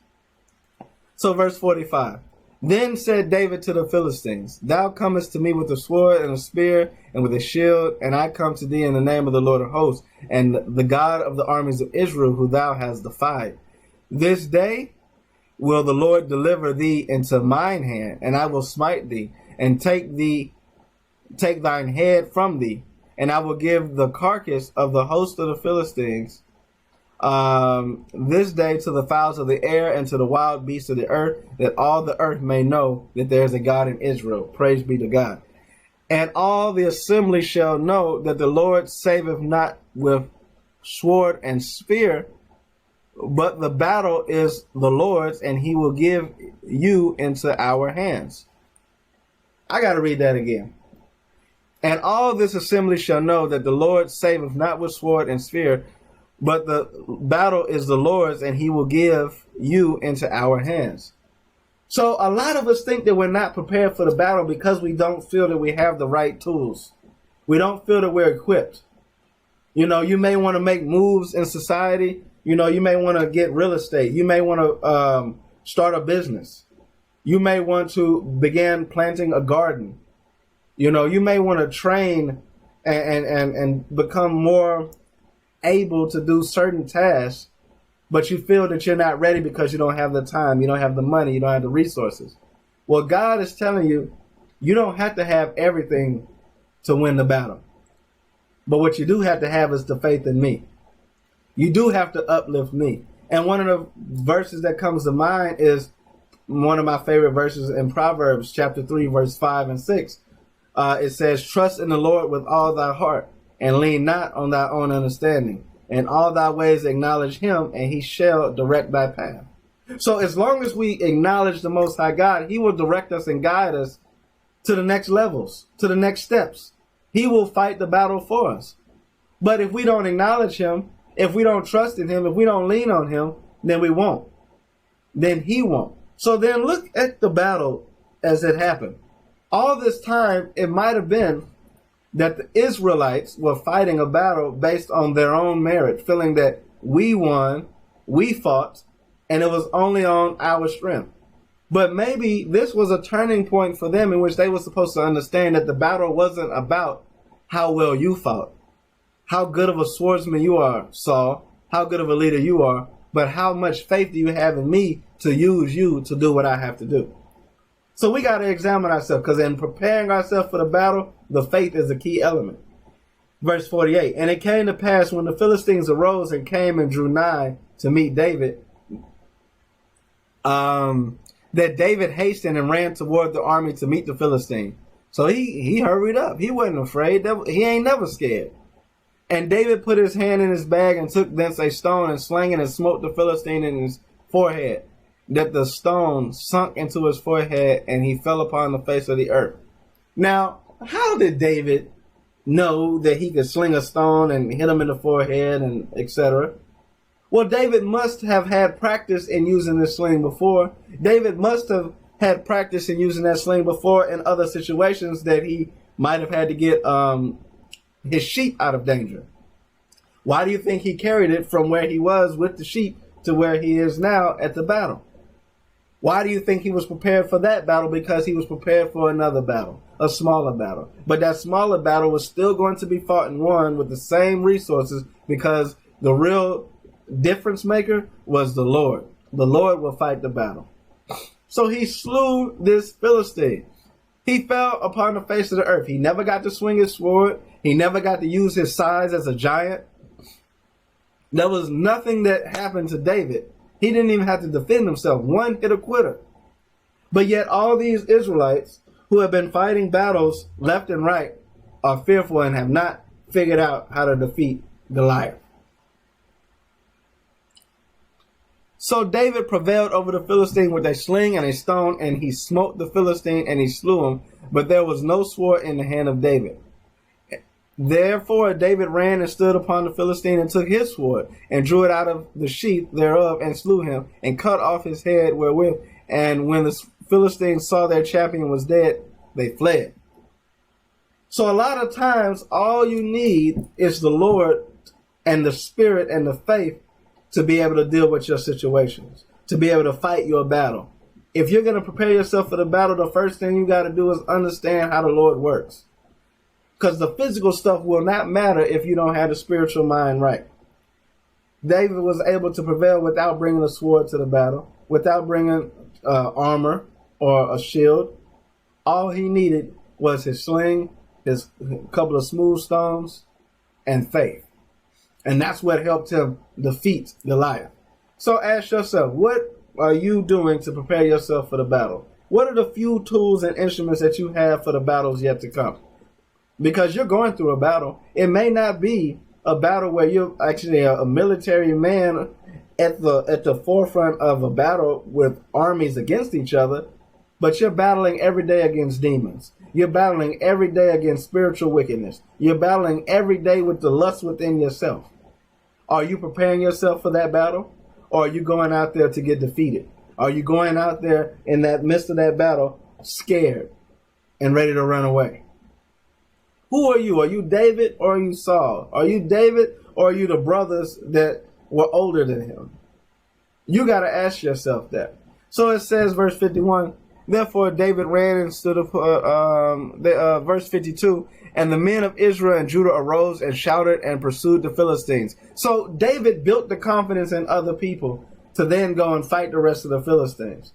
Speaker 1: So verse 45. Then said David to the Philistines, thou comest to me with a sword and a spear and with a shield, and I come to thee in the name of the Lord of hosts and the God of the armies of Israel, who thou hast defied. This day will the Lord deliver thee into mine hand, and I will smite thee and take thee take thine head from thee, and I will give the carcass of the host of the Philistines this day to the fowls of the air and to the wild beasts of the earth, that all the earth may know that there is a God in Israel. Praise be to God. And all the assembly shall know that the Lord saveth not with sword and spear, but the battle is the Lord's, and he will give you into our hands. I got to read that again. And all this assembly shall know that the Lord saveth not with sword and spear, but the battle is the Lord's, and he will give you into our hands. So a lot of us think that we're not prepared for the battle because we don't feel that we have the right tools. We don't feel that we're equipped. You know, you may want to make moves in society. You know, you may want to get real estate. You may want to start a business. You may want to begin planting a garden. You know, you may want to train and become more able to do certain tasks, but you feel that you're not ready because you don't have the time, you don't have the money, you don't have the resources. Well, God is telling you, you don't have to have everything to win the battle. But what you do have to have is the faith in me. You do have to uplift me. And one of the verses that comes to mind is one of my favorite verses in Proverbs chapter 3, verse 5 and 6. It says, trust in the Lord with all thy heart, and lean not on thy own understanding. In all thy ways acknowledge him, and he shall direct thy path. So as long as we acknowledge the Most High God, he will direct us and guide us to the next levels, to the next steps. He will fight the battle for us. But if we don't acknowledge him, if we don't trust in him, if we don't lean on him, then we won't. Then he won't. So then look at the battle as it happened. All this time, it might have been that the Israelites were fighting a battle based on their own merit, feeling that we won, we fought, and it was only on our strength. But maybe this was a turning point for them in which they were supposed to understand that the battle wasn't about how well you fought, how good of a swordsman you are, Saul, how good of a leader you are, but how much faith do you have in me to use you to do what I have to do. So we got to examine ourselves, because in preparing ourselves for the battle, the faith is a key element. Verse 48, and it came to pass when the Philistines arose and came and drew nigh to meet David, that David hastened and ran toward the army to meet the Philistine. So he hurried up. He wasn't afraid. He ain't never scared. And David put his hand in his bag and took thence a stone and slang it and smote the Philistine in his forehead, that the stone sunk into his forehead, and he fell upon the face of the earth. Now, how did David know that he could sling a stone and hit him in the forehead and etc.? Well, David must have had practice in using this sling before. David must have had practice in using that sling before in other situations that he might have had to get his sheep out of danger. Why do you think he carried it from where he was with the sheep to where he is now at the battle? Why do you think he was prepared for that battle? Because he was prepared for another battle, a smaller battle. But that smaller battle was still going to be fought and won with the same resources, because the real difference maker was the Lord. The Lord will fight the battle. So he slew this Philistine. He fell upon the face of the earth. He never got to swing his sword. He never got to use his size as a giant. There was nothing that happened to David. He didn't even have to defend himself. One hit a quitter. But yet all these Israelites who have been fighting battles left and right are fearful and have not figured out how to defeat Goliath. So David prevailed over the Philistine with a sling and a stone, and he smote the Philistine and he slew him, but there was no sword in the hand of David. Therefore David ran and stood upon the Philistine and took his sword and drew it out of the sheath thereof and slew him and cut off his head wherewith. And when the Philistines saw their champion was dead, they fled. So a lot of times all you need is the Lord and the Spirit and the faith to be able to deal with your situations, to be able to fight your battle. If you're going to prepare yourself for the battle, the first thing you got to do is understand how the Lord works. Because the physical stuff will not matter if you don't have the spiritual mind right. David was able to prevail without bringing a sword to the battle, without bringing armor or a shield. All he needed was his sling his couple of smooth stones, and faith. And that's what helped him defeat Goliath. So ask yourself, what are you doing to prepare yourself for the battle? What are the few tools and instruments that you have for the battles yet to come? Because you're going through a battle. It may not be a battle where you're actually a military man at the forefront of a battle with armies against each other, but you're battling every day against demons. You're battling every day against spiritual wickedness. You're battling every day with the lust within yourself. Are you preparing yourself for that battle? Or are you going out there to get defeated? Are you going out there in that midst of that battle scared and ready to run away? Who are you? Are you David or are you Saul? Are you David or are you the brothers that were older than him? You got to ask yourself that. So it says, verse 51, therefore David ran and stood up, verse 52, and the men of Israel and Judah arose and shouted and pursued the Philistines. So David built the confidence in other people to then go and fight the rest of the Philistines.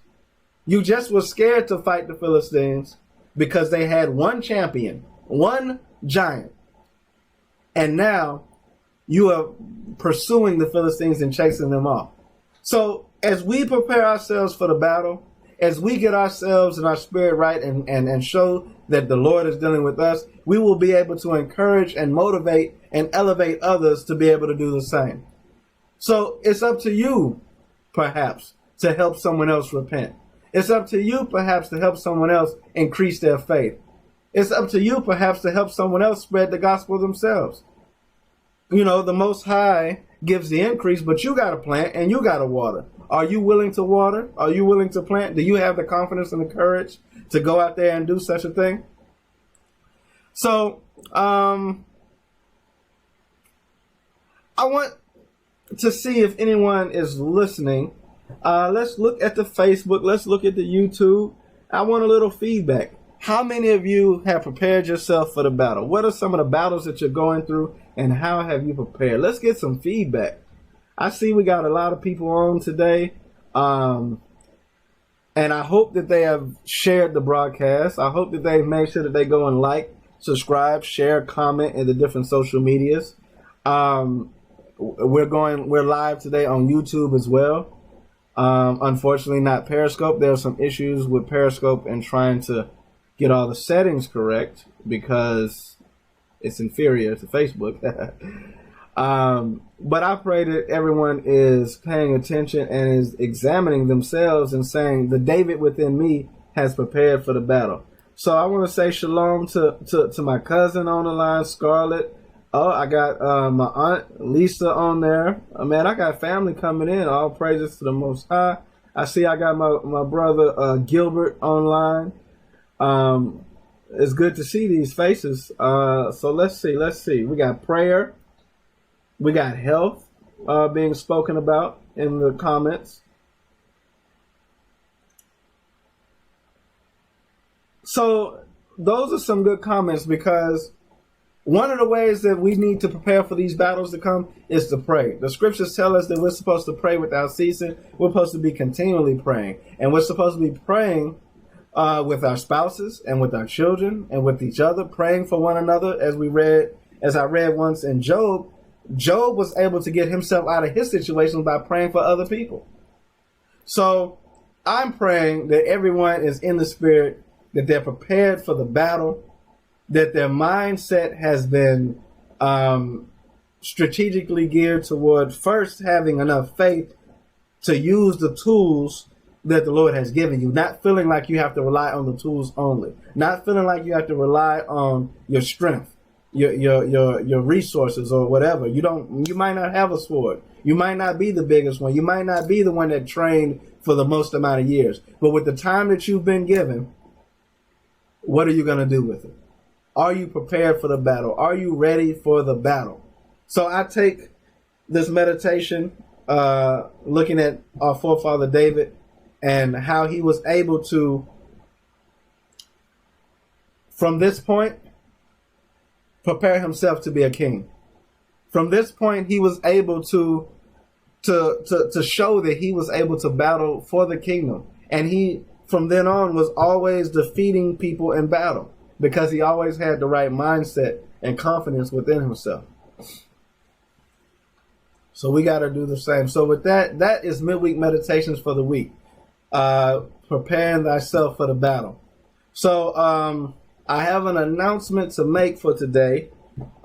Speaker 1: You just were scared to fight the Philistines because they had one champion, one giant. And now you are pursuing the Philistines and chasing them off. So as we prepare ourselves for the battle, as we get ourselves and our spirit right and show that the Lord is dealing with us, we will be able to encourage and motivate and elevate others to be able to do the same. So it's up to you, perhaps, to help someone else repent. It's up to you, perhaps, to help someone else increase their faith. It's up to you, perhaps, to help someone else spread the gospel themselves. You know, the Most High gives the increase, but you got to plant and you got to water. Are you willing to water? Are you willing to plant? Do you have the confidence and the courage to go out there and do such a thing? So, I want to see if anyone is listening. Let's look at the Facebook. Let's look at the YouTube. I want a little feedback. How many of you have prepared yourself for the battle? What are some of the battles that you're going through, and how have you prepared? Let's get some feedback. I see we got a lot of people on today, and I hope that they have shared the broadcast. I hope that they've made sure that they go and like, subscribe, share, comment in the different social medias. We're live today on YouTube as well. Unfortunately, not Periscope. There are some issues with Periscope and trying to get all the settings correct because it's inferior to Facebook. But I pray that everyone is paying attention and is examining themselves and saying, the David within me has prepared for the battle. So I want to say shalom to my cousin on the line, Scarlett. Oh, I got my aunt Lisa on there. Man, I got family coming in. All praises to the Most High. I see I got my brother Gilbert online. It's good to see these faces. So let's see. We got prayer. We got health being spoken about in the comments. So those are some good comments, because one of the ways that we need to prepare for these battles to come is to pray. The scriptures tell us that we're supposed to pray without ceasing. We're supposed to be continually praying. And we're supposed to be praying with our spouses and with our children and with each other, praying for one another. As I read once in Job, Job was able to get himself out of his situation by praying for other people. So I'm praying that everyone is in the spirit, that they're prepared for the battle, that their mindset has been strategically geared toward first having enough faith to use the tools that the Lord has given you, not feeling like you have to rely on the tools only, not feeling like you have to rely on your strength, your resources or whatever. You might not have a sword. You might not be the biggest one. You might not be the one that trained for the most amount of years. But with the time that you've been given, what are you going to do with it? Are you prepared for the battle? Are you ready for the battle? So I take this meditation looking at our forefather David and how he was able to, from this point, prepare himself to be a king. From this point, he was able to show that he was able to battle for the kingdom. And he, from then on, was always defeating people in battle. because he always had the right mindset and confidence within himself. So we got to do the same. So with that, that is midweek meditations for the week. Preparing thyself for the battle. So I have an announcement to make for today.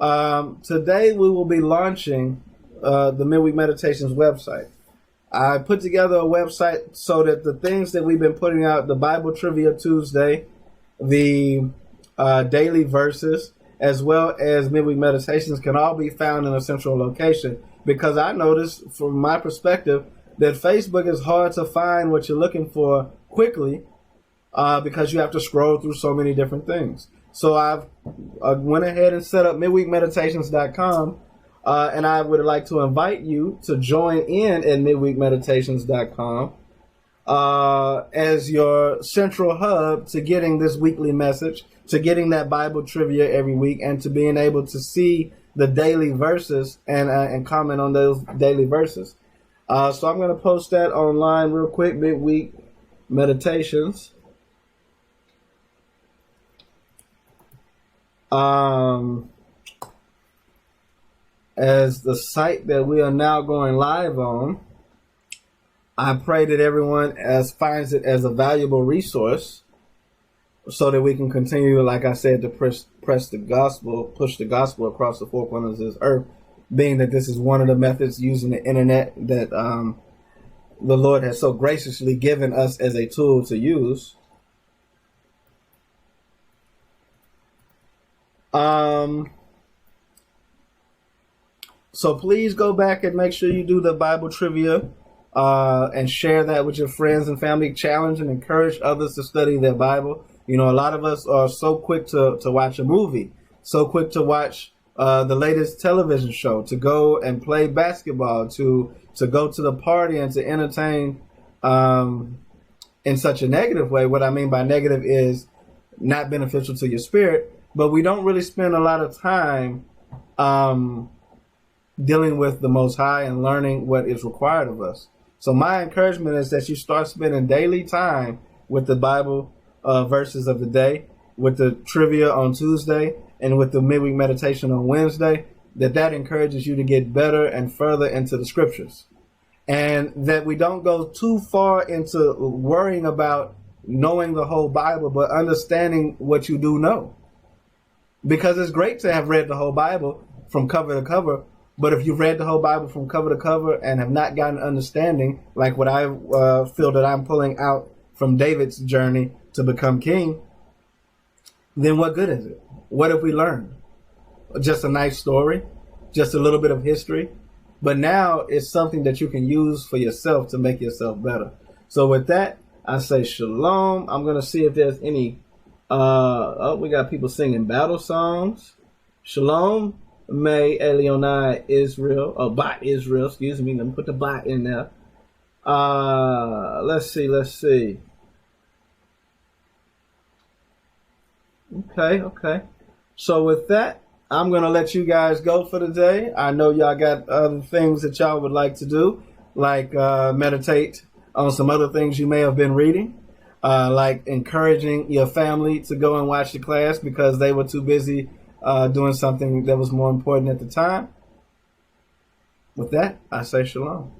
Speaker 1: Today we will be launching the Midweek Meditations website. I put together a website so that the things that we've been putting out, the Bible Trivia Tuesday, the daily verses, as well as Midweek Meditations, can all be found in a central location. Because I noticed, from my perspective, that Facebook is hard to find what you're looking for quickly because you have to scroll through so many different things. So I've went ahead and set up midweekmeditations.com, and I would like to invite you to join in at midweekmeditations.com as your central hub to getting this weekly message, to getting that Bible trivia every week, and to being able to see the daily verses and comment on those daily verses. So I'm going to post that online real quick, Midweek Meditations. As the site that we are now going live on. I pray that everyone finds it as a valuable resource so that we can continue, like I said, to push the gospel across the four corners of this earth, being that this is one of the methods using the internet that the Lord has so graciously given us as a tool to use. So please go back and make sure you do the Bible trivia and share that with your friends and family. Challenge and encourage others to study their Bible. You know, a lot of us are so quick to watch a movie, so quick to watch the latest television show, to go and play basketball, to go to the party and to entertain in such a negative way. What I mean by negative is not beneficial to your spirit, but we don't really spend a lot of time dealing with the Most High and learning what is required of us. So my encouragement is that you start spending daily time with the Bible verses of the day, with the trivia on Tuesday, and with the midweek meditation on Wednesday, that encourages you to get better and further into the scriptures. And that we don't go too far into worrying about knowing the whole Bible, but understanding what you do know. Because it's great to have read the whole Bible from cover to cover, but if you've read the whole Bible from cover to cover and have not gotten understanding, like what I feel that I'm pulling out from David's journey to become king, then what good is it? What have we learned? Just a nice story, just a little bit of history. But now it's something that you can use for yourself to make yourself better. So with that, I say shalom. I'm going to see if there's any, we got people singing battle songs. Shalom, May Elionai Israel, Bot Israel, excuse me. Let me put the bot in there. Let's see. Okay. So with that, I'm going to let you guys go for the day. I know y'all got other things that y'all would like to do, like meditate on some other things you may have been reading, like encouraging your family to go and watch the class because they were too busy doing something that was more important at the time. With that, I say shalom.